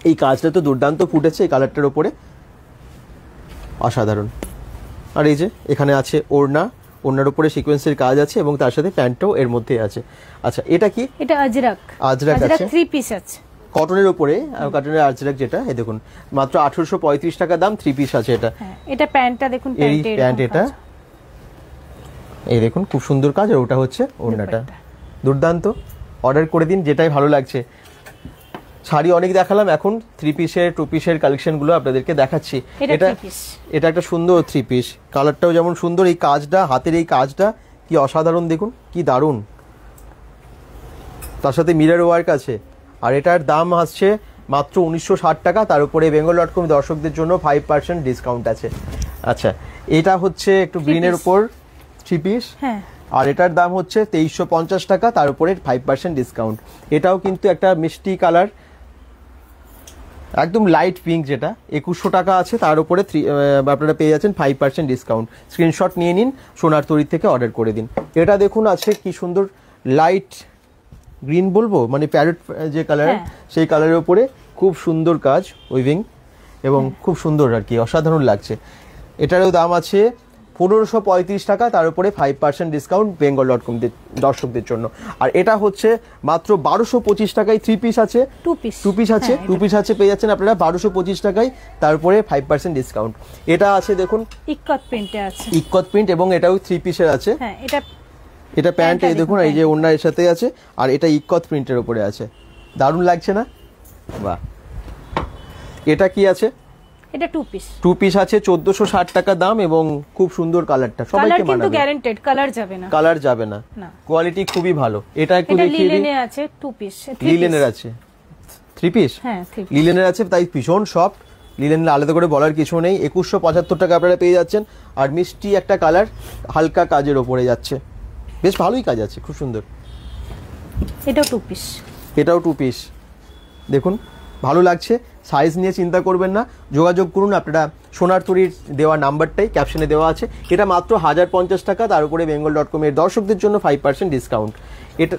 এই কাজটা তো দুর্দান্ত ফুটেছে এই কালারটার উপরে, অসাধারণ। আর এই যে এখানে আছে ওড়নার উপরে সিকোয়েন্সের কাজ আছে, এবং তার সাথে প্যান্টও এর মধ্যে আছে। আচ্ছা, এটা কি? এটা আজরাক আছে 3 পিস আছে কটনের উপরে, কটনের আজরাক যেটা, এই দেখুন মাত্র 1835 টাকা দাম, 3 পিস আছে এটা। এটা প্যান্টটা দেখুন, প্যান্ট এটা এই দেখুন খুব সুন্দর কাজ। আর ওটা হচ্ছে ওড়নাটা, দুর্দান্ত। অর্ডার করে দিন, যেটাই ভালো লাগছে। শাড়ি অনেক দেখালাম, এখন 3 পিসের 2 পিসের কালেকশনগুলো আপনাদেরকে দেখাচ্ছি। এটা একটা সুন্দর 3 পিস, কালারটাও যেমন সুন্দর, এই কাজটা, হাতের এই কাজটা কি অসাধারণ, দেখুন কি দারুণ। তার সাথে মিরর ওয়ার্ক আছে। আর এটার দাম আসছে মাত্র 1960 টাকা, তার উপরে bengal.com দর্শকদের জন্য 5% ডিসকাউন্ট আছে। আচ্ছা, এটা হচ্ছে একটু গ্রিনের উপর 3 পিস। হ্যাঁ, আর এটার দাম হচ্ছে 2350 টাকা, তার উপরে 5% ডিসকাউন্ট। এটাও কিন্তু একটা মিষ্টি কালার, একদম লাইট পিঙ্ক, যেটা 2100 টাকা আছে, তার উপরে আপনারা পেয়ে যাচ্ছেন 5% ডিসকাউন্ট। স্ক্রিনশট নিয়ে নিন, সোনার তরী থেকে অর্ডার করে দিন। এটা দেখুন আছে কি সুন্দর লাইট গ্রিন বলবো, মানে প্যারেট যে কালার, সেই কালারের উপরে খুব সুন্দর কাজ উইভিং, এবং খুব সুন্দর আর কি, অসাধারণ লাগছে। এটারও দাম আছে 1535 টাকা, তার উপরে 5% ডিসকাউন্ট bengal.com দর্শকদের জন্য। আর এটা হচ্ছে মাত্র 1225 টাকায় 3 পিস আছে, 2 পিস আছে, 2 পিস আছে, পেয়ে যাচ্ছেন আপনারা 1225 টাকায়, তারপরে 5% ডিসকাউন্ট। এটা আছে দেখুন ইক্কত প্রিন্টে আছে, ইক্কত প্রিন্ট, এবং এটাও 3 পিসের আছে। হ্যাঁ এটা প্যান্ট, এই দেখুন এই যে ওড়না এর সাথে আছে, আর এটা ইক্কত প্রিন্টের উপরে আছে, দারুণ লাগছে না? বাহ। এটা কি আছে? এটা 2 পিস আছে, 1460 টাকা দাম, এবং খুব সুন্দর কালারটা, সবাইকে মানাবে। কিন্তু গ্যারান্টেড কালার যাবে না, কালার যাবে না, কোয়ালিটি খুবই ভালো। এটা একটু দেখিয়ে দিই। লিলেনের আছে 2 পিস, লিলেনের আছে 3 পিস, হ্যাঁ 3 পিস লিলেনের আছে, তাই ভীষণ সফট। লিলেনের আলাদা করে বলার কিছু নেই। 2175 টাকা আপনারা পেয়ে যাচ্ছেন, আর মিষ্টি একটা কালার, হালকা কাজের ওপরে যাচ্ছে, বেশ ভালোই কাজ আছে, খুব সুন্দর। এটাও 2 পিস, এটাও 2 পিস, দেখুন ভালো লাগছে। সাইজ নিয়ে চিন্তা করবেন না, যোগাযোগ করুন আপনারা সোনার তরীর দেওয়া নাম্বারটাই ক্যাপশনে দেওয়া আছে। এটা মাত্র 1050 টাকা, তার উপরে bengal.com এর দর্শকদের জন্য 5% ডিসকাউন্ট। এটা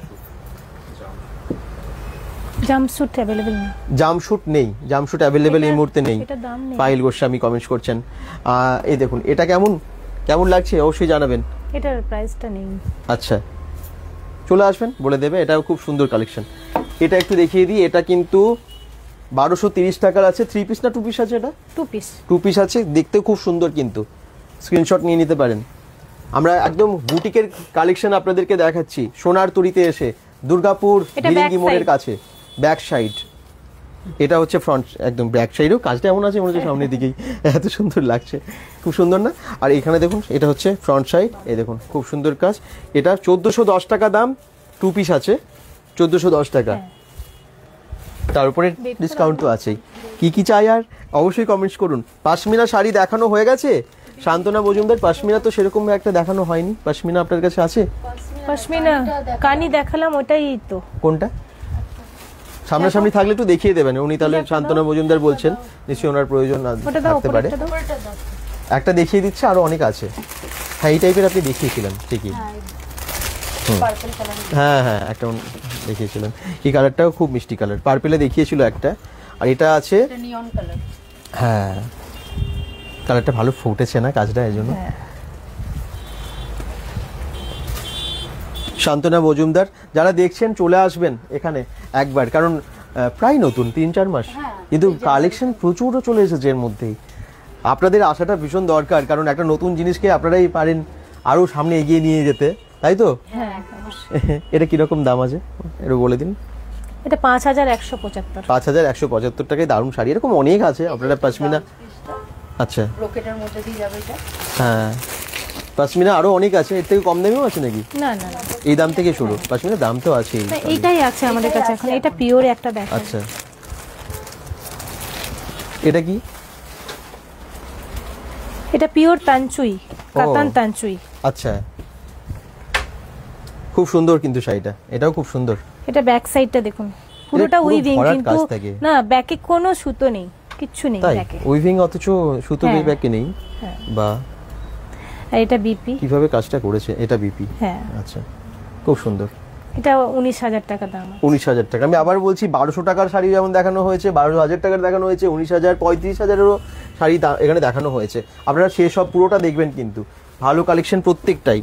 জাম্পস্যুট अवेलेबल নেই, জাম্পস্যুট অ্যাভেলেবেল এই মুহূর্তে নেই। এটা দাম নেই। পাইল গোস্বামী কমেন্টস করছেন। এই দেখুন এটা কেমন লাগছে অবশ্যই জানাবেন। এটার প্রাইসটা নেই। আচ্ছা, চলে আসবেন, বলে দেবে। এটাও খুব সুন্দর কালেকশন। এটা একটু দেখিয়ে দিই, এটা কিন্তু 1230 টাকার আছে। 3 পিস না 2 পিস আছে? এটা 2 পিস আছে, দেখতে খুব সুন্দর, কিন্তু স্ক্রিনশট নিয়ে নিতে পারেন। আমরা একদম বুটিকের কালেকশন আপনাদেরকে দেখাচ্ছি সোনার তরীতে এসে, দুর্গাপুর ভিরিঙ্গি মোড়ের কাছে, ব্যাক সাইড। এটা হচ্ছে ফ্রন্ট, একদম ব্যাক সাইডেও কাজটা এমন আছে মনে হচ্ছে সামনের দিকেই, এত সুন্দর লাগছে, খুব সুন্দর না? আর এখানে দেখুন এটা হচ্ছে ফ্রন্ট সাইড, এই দেখুন খুব সুন্দর কাজ। এটা 1410 টাকা দাম, 2 পিস আছে, 1410 টাকা, তার উপরে ডিসকাউন্ট তো আছেই। কি চাই আর অবশ্যই কমেন্টস করুন। পাশমিনা শাড়ি দেখানো হয়ে গেছে, শান্তনা মজুমদার। পাশমিনা তো সেরকম একটা দেখানো হয়নি, পাশমিনা আপনার কাছে আছে? পশমিনা কানি দেখালাম, ওটাই তো। কোনটা? সামনাসামনি থাকলে একটু দেখিয়ে দেবেন। উনি তাহলে শান্তনা মজুমদার বলছেন, নিশ্চয়ই ওনার প্রয়োজন থাকতে পারে। একটা দেখিয়ে দিচ্ছে, আরো অনেক আছে। হ্যাঁ, এই টাইপের আপনি দেখিয়েছিলেন ঠিকই। হ্যাঁ, একটা দেখিয়েছিলেন, এই কালারটাও খুব মিষ্টি কালার, পার্পেলে দেখিয়েছিল একটা। আর এটা আছে নিয়ন কালার, হ্যাঁ কালারটা ভালো ফুটেছে না কাজটা, এই জন্য। শান্তনা মজুমদার, যারা দেখছেন চলে আসবেন এখানে একবার, কারণ প্রায় নতুন 3-4 মাস, কিন্তু কালেকশন প্রচুরও চলে এসেছে এর মধ্যেই। আপনাদের আসাটা ভীষণ দরকার, কারণ একটা নতুন জিনিসকে আপনারাই পারেন আরো সামনে এগিয়ে নিয়ে যেতে, তাই তো? এটা কিরকম দাম আছে এটা বলে দিন। এটা 5175, 5175 টাকায় দারুণ শাড়ি, এরকম অনেক আছে আপনারা। পাশমিনা, আচ্ছা ব্রোকেটের মধ্যে দিয়ে যাবে এটা। হ্যাঁ, পাশমিনা আরো অনেক আছে, এর থেকে কম দামেও আছে নাকি? না, এই দাম থেকে শুরু, পাশমিনা দাম তো আছে। এইটাই আছে আমাদের কাছে এখন, এটা পিওর একটা ব্যাগ। আচ্ছা, এটা কি? এটা পিওর তানচুই, কাতান তানচুই। আচ্ছা, খুব সুন্দর কিন্তু শাড়িটা, এটাও খুব সুন্দর। এটা ব্যাক সাইডটা দেখুন, পুরোটা উইভিং, কিন্তু না ব্যাকে কোনো সুতো নেই, কিচ্ছু নেই ব্যাকে। উইভিং অথচ সুতো ব্যাকে নেই, বা এটা বিপি কিভাবে কাজটা করেছে, এটা বিপি। হ্যাঁ, আচ্ছা, খুব সুন্দর। এটা 19000 টাকা দাম। 19000 টাকা। আমি আবার বলছি, 1200 টাকার শাড়ি যেমন দেখানো হয়েছে, 12000 টাকার দেখানো হয়েছে, 19000, 35000-এরও শাড়ি এখানে দেখানো হয়েছে। আপনারা সেই সব পুরোটা দেখবেন, কিন্তু ভালো কালেকশন প্রত্যেকটাই।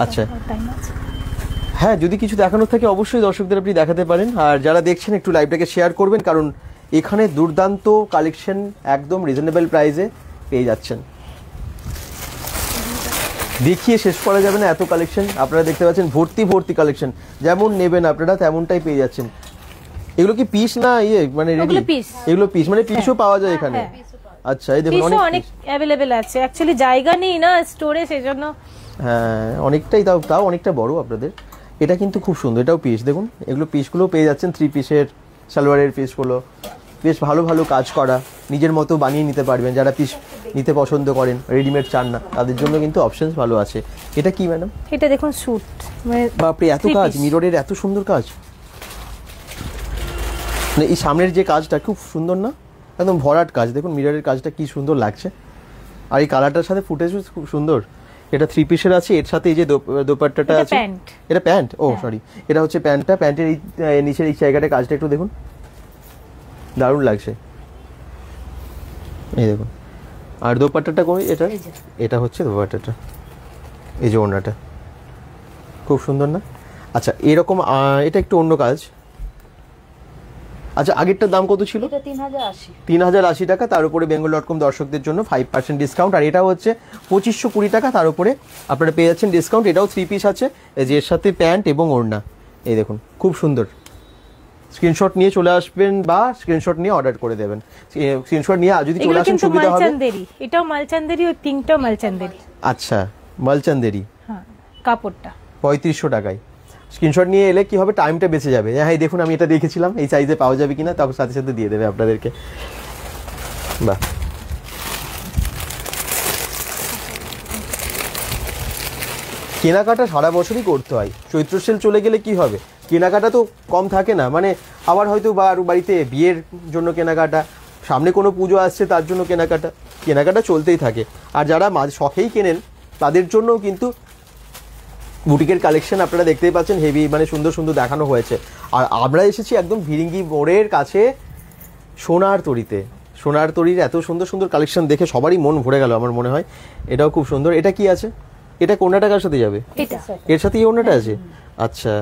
আচ্ছা, হ্যাঁ, যদি কিছু দেখানোর থাকে অবশ্যই দর্শকদের আপনি দেখাতে পারেন। আর যারা দেখছেন একটু লাইভটাকে শেয়ার করবেন, কারণ এখানে দুর্দান্ত কালেকশন একদম রিজনেবল প্রাইসে পেয়ে যাচ্ছেন। দেখিয়ে শেষ করা যাবে না এত কালেকশন। আপনারা দেখতে পাচ্ছেন ভর্তি কালেকশন, যেমন নেবেন আপনারা তেমনটাই পেয়ে যাচ্ছেন। এগুলো কি পিস না মানে রেডি? এগুলো পিস, মানে পিসও পাওয়া যায় এখানে? আচ্ছা, এই দেখুন অনেক अवेलेबल আছে, অ্যাকচুয়ালি জায়গা নেই না স্টোরে, সেজন্য। হ্যাঁ, অনেকটাই, তাও অনেকটা বড় আপনাদের। এটা কিন্তু খুব সুন্দর, এটাও পিস, দেখুন এগুলো পিসগুলো পেয়ে যাচ্ছেন। 3 পিসের সালোয়ারের পিসগুলো বেশ ভালো কাজ করা, নিজের মতো বানিয়ে নিতে পারবেন। যারা পিস নিতে পছন্দ করেন, রেডিমেড চান না, তাদের জন্য কিন্তু অপশনস ভালো আছে। এটা কি ম্যাডাম? এটা দেখুন স্যুট, মানে বাপরে এত three কাজ, piece। মিররের এত সুন্দর কাজ, মানে এই সামনের যে কাজটা খুব সুন্দর না, একদম ভরাট কাজ। দেখুন মিররের কাজটা কি সুন্দর লাগছে, আর এই কালারটার সাথে ফুটেজ খুব সুন্দর। এটা 3 পিসের আছে, এর সাথে এই যে দোপাট্টাটা এটা আছে, প্যান্ট। এটা প্যান্ট, ও হ্যাঁ। সরি, এটা হচ্ছে প্যান্টটা। প্যান্টের এই নিচের এই জায়গাটা কাজটা একটু দেখুন, দারুণ লাগছে, এই দেখুন। আর দোপাট্টাটা কোন, এটা এটা হচ্ছে দোপাট্টাটা, এই যে ওড়নাটা খুব সুন্দর না? আচ্ছা এরকম এটা একটু অন্য কাজ। আচ্ছা আগেরটার দাম কত ছিল? এটা 3080। 3080 টাকা, তার উপরে bengal.com দর্শকদের জন্য 5% ডিসকাউন্ট। আর এটা হচ্ছে 2520 টাকা, তার উপরে আপনারা পেয়ে যাচ্ছেন ডিসকাউন্ট। এটাও 3 পিস আছে, এই যে এর সাথে প্যান্ট এবং ওড়না, এই দেখুন খুব সুন্দর। স্ক্রিনশট নিয়ে চলে আসবেন বা স্ক্রিনশট নিয়ে অর্ডার করে দেবেন। স্ক্রিনশট নিয়ে যদি চলে এগুলো আসেন কিন্তু সুবিধা হবে। মালচান্দেরি, এটাও মালচান্দেরি, ওই পিঙ্কটাও মালচান্দেরি। আচ্ছা মালচান্দেরি, হ্যাঁ কাপড়টা 3500 টাকায়। স্ক্রিনশট নিয়ে এলে কি হবে, টাইমটা বেঁচে যাবে। হ্যাঁ এই দেখুন আমি এটা দেখেছিলাম, এই সাইজে পাওয়া যাবে কিনা, তখন সাথে সাথে দিয়ে দেবে আপনাদেরকে। বাহ, কেনাকাটা সারা বছরই করতে হয়। চৈত্র সেল চলে গেলে কি হবে, কেনাকাটা তো কম থাকে না, মানে আবার হয়তো বাড়িতে বিয়ের জন্য কেনাকাটা, সামনে কোনো পুজো আসছে তার জন্য কেনাকাটা, কেনাকাটা চলতেই থাকে। আর যারা শখেই কেনেন তাদের জন্যও কিন্তু বুটিকের কালেকশন আপনারা দেখতেই পাচ্ছেন, হেভি মানে সুন্দর সুন্দর দেখানো হয়েছে। আর আমরা এসেছি একদম ভিরিঙ্গি মোড়ের কাছে সোনার তরীতে। সোনার তরীর এত সুন্দর সুন্দর কালেকশন দেখে সবারই মন ভরে গেল আমার মনে হয়। এটাও খুব সুন্দর। এটা কি আছে, এটা কোনটা টাকার সাথে যাবে? এটা এর সাথে এই ওড়নাটা আছে, আচ্ছা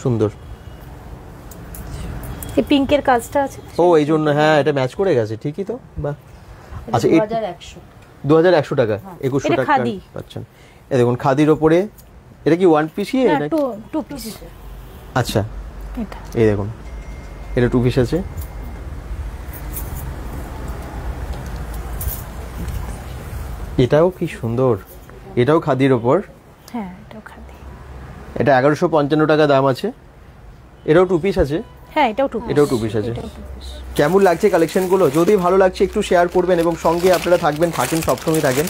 সুন্দর। এই পিঙ্কের কাজটা আছে, ও এই জন্য, হ্যাঁ এটা ম্যাচ করে গেছে, ঠিকই তো। বাহ, আচ্ছা 2100। 2100 টাকা, 2100 এটা টাকা খাদি। পাচ্ছেন। এই দেখুন খাদির ওপরে, এটা কি ওয়ান পিসই? না টু পিস। আচ্ছা এটা এই দেখুন, এটা 2 পিস আছে। এটাও কি সুন্দর, এটাও খাদির ওপর। হ্যাঁ এটাও খাদি। এটা 1155 টাকা দাম আছে। এটাও 2 পিস আছে। হ্যাঁ এটাও টু পিস। এটাও 2 পিস আছে। কেমন লাগছে কালেকশনগুলো? যদি ভালো লাগছে একটু শেয়ার করবেন এবং সঙ্গে আপনারা থাকবেন, থাকেন, সবসময় থাকেন।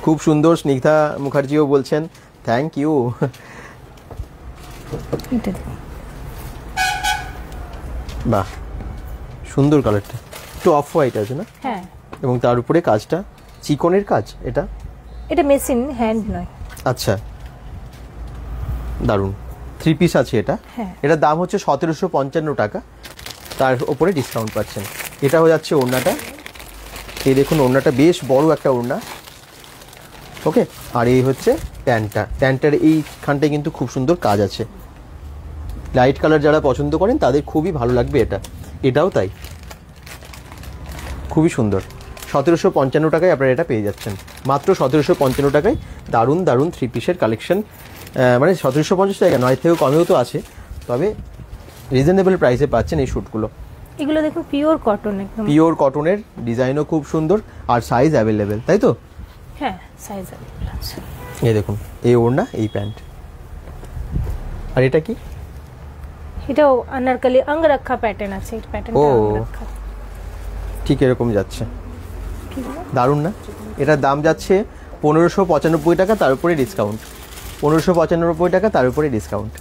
খুব সুন্দর, স্নিগ্ধা মুখার্জিও বলছেন থ্যাংক ইউ। এটা দেখুন, বাহ সুন্দর কালারটা, একটু অফ হোয়াইট আছে না? হ্যাঁ এবং তার উপরে কাজটা চিকনের কাজ। এটা এটা মেশিন, হ্যান্ড নয়। আচ্ছা দারুণ, 3 পিস আছে এটা। হ্যাঁ। এটার দাম হচ্ছে 1755 টাকা, তার উপরে ডিসকাউন্ট পাচ্ছেন। এটা হয়ে যাচ্ছে ওড়নাটা, এই দেখুন ওড়নাটা বেশ বড় একটা ওড়না, ওকে। আর এই হচ্ছে প্যান্টটা, প্যান্টের এইখানটায় কিন্তু খুব সুন্দর কাজ আছে। লাইট কালার যারা পছন্দ করেন তাদের খুবই ভালো লাগবে এটা। এটাও তাই, খুবই সুন্দর। 1755 টাকায় আপনারা এটা পেয়ে যাচ্ছেন, মাত্র 1755 টাকায়। দারুণ দারুণ 3 পিসের কালেকশন, মানে 1750 টাকা নয়, থেকেও কমেও তো আছে, তবে রিজনেবল প্রাইসে পাচ্ছেন এই শ্যুটগুলো। এগুলো দেখুন পিওর কটন, একদম পিওর কটনের, ডিজাইনও খুব সুন্দর, আর সাইজ অ্যাভেলেবেল, তাই তো? হ্যাঁ সাইজ আছে। এই দেখুন এই ওড়না, এই প্যান্ট। আর এটা কি? এটাও আনারকলি অঙ্গরক্ষা প্যাটার্ন আছে, এই প্যাটার্নটা ও। অঙ্গরক্ষা। ঠিক এরকম যাচ্ছে, দারুণ না? এটার দাম যাচ্ছে 1595 টাকা, তার উপরে ডিসকাউন্ট। 1595 টাকা, তার উপরে ডিসকাউন্ট।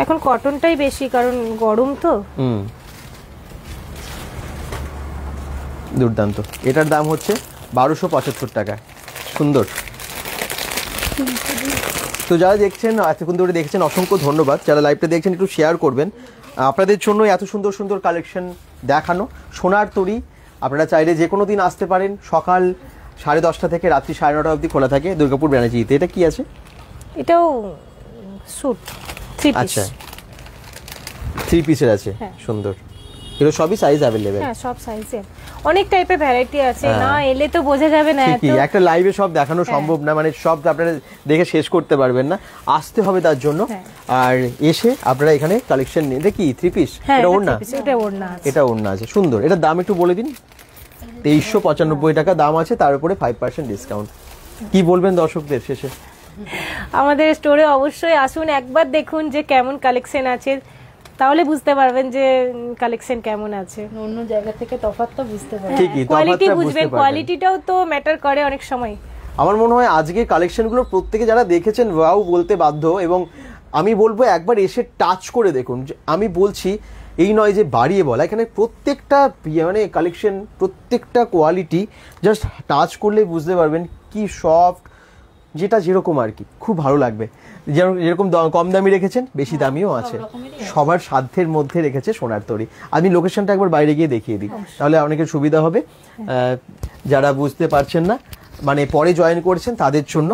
এখন কটনটাই বেশি, কারণ গরম তো। দুর্দান্ত। এটার দাম হচ্ছে 1275 টাকা, সুন্দর। তো যারা দেখছেন, এতক্ষণ ধরে দেখছেন, অসংখ্য ধন্যবাদ। যারা লাইভটা দেখছেন একটু শেয়ার করবেন। আপনাদের জন্য এত সুন্দর সুন্দর কালেকশন দেখানো। সোনার তরী, আপনারা চাইলে যে কোনো দিন আসতে পারেন। সকাল 10:30 থেকে রাত্রি 9:30 অবধি খোলা থাকে দুর্গাপুর ব্যানার্জিতে। এটা কি আছে? এটাও স্যুট, 3 পিস। আচ্ছা 3 পিসের আছে, হ্যাঁ। সুন্দর। এগুলো সবই সাইজ অ্যাভেলেবেল। হ্যাঁ সব সাইজে, অনেক টাইপের ভ্যারাইটি আছে, হ্যাঁ। না এলে তো বোঝা যাবে না। ঠিকই, একটা লাইভে সব দেখানো সম্ভব না, মানে সব আপনারা দেখে শেষ করতে পারবেন না, আসতে হবে তার জন্য। হ্যাঁ। আর এসে আপনারা এখানে কালেকশন নিয়ে, এটা কি 3 পিস? হ্যাঁ এটা ওড়না, এটা ওড়না আছে। এটা ওড়না আছে, সুন্দর। এটার দাম একটু বলে দিন। 2395 টাকা দাম আছে, তার উপরে 5% ডিসকাউন্ট। কি বলবেন দর্শকদের শেষে? আমাদের স্টোরে অবশ্যই আসুন, একবার দেখুন যে কেমন কালেকশন আছে। তাহলে বুঝতে পারবেন যে কালেকশন কেমন আছে। অন্য জায়গা থেকে তফাৎটা বুঝতে পারি। ঠিকই, কোয়ালিটি তফাৎটা বুঝতে বুঝবেন, পারবেন। কোয়ালিটিটাও তো ম্যাটার করে অনেক সময়। আমার মনে হয় আজকে কালেকশনগুলো প্রত্যেকে যারা দেখেছেন ওয়াও বলতে বাধ্য, এবং আমি বলবো একবার এসে টাচ করে দেখুন। আমি বলছি এই নয় যে বাড়িয়ে বলা, এখানে প্রত্যেকটা মানে কালেকশন, প্রত্যেকটা কোয়ালিটি জাস্ট টাচ করলেই বুঝতে পারবেন কি সফট, যেটা যেরকম আর কি খুব ভালো লাগবে। যেরকম কম দামি রেখেছেন, বেশি দামিও আছে, সবার সাধ্যের মধ্যে রেখেছে সোনার তরী। আমি লোকেশনটা একবার বাইরে গিয়ে দেখিয়ে দিই, তাহলে অনেকের সুবিধা হবে। যারা বুঝতে পারছেন না, মানে পরে জয়েন করছেন তাদের জন্য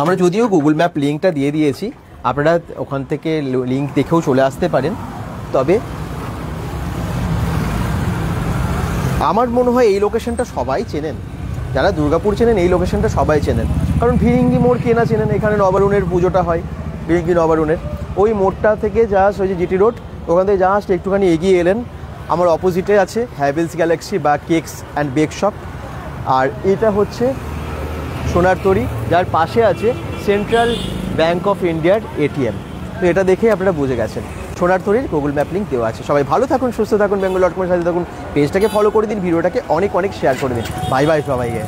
আমরা যদিও গুগল ম্যাপ লিঙ্কটা দিয়ে দিয়েছি, আপনারা ওখান থেকে লিঙ্ক দেখেও চলে আসতে পারেন। তবে আমার মনে হয় এই লোকেশনটা সবাই চেনেন, যারা দুর্গাপুর চেনেন এই লোকেশনটা সবাই চেনেন, কারণ ভিরিঙ্গি মোড় কে না চেনেন। এখানে নবারুণের পুজোটা হয়, ভিরিঙ্গি নবারুণের ওই মোড়টা থেকে জাস্ট ওই যে জিটি রোড, ওখান থেকে জাস্ট একটুখানি এগিয়ে এলেন, আমার অপোজিটে আছে হ্যাভেলস গ্যালাক্সি বা কেকস অ্যান্ড বেক শপ, আর এটা হচ্ছে সোনার তরী, যার পাশে আছে সেন্ট্রাল ব্যাংক অফ ইন্ডিয়ার এটিএম। তো এটা দেখে আপনারা বুঝে গেছেন সোনার তরীর গুগল ম্যাপ লিঙ্ক দেওয়া আছে। সবাই ভালো থাকুন, সুস্থ থাকুন, বেঙ্গল.com-এর সাথে থাকুন, পেজটাকে ফলো করে দিন, ভিডিওটাকে অনেক অনেক শেয়ার করে দিন। বাই বাই সবাইকে।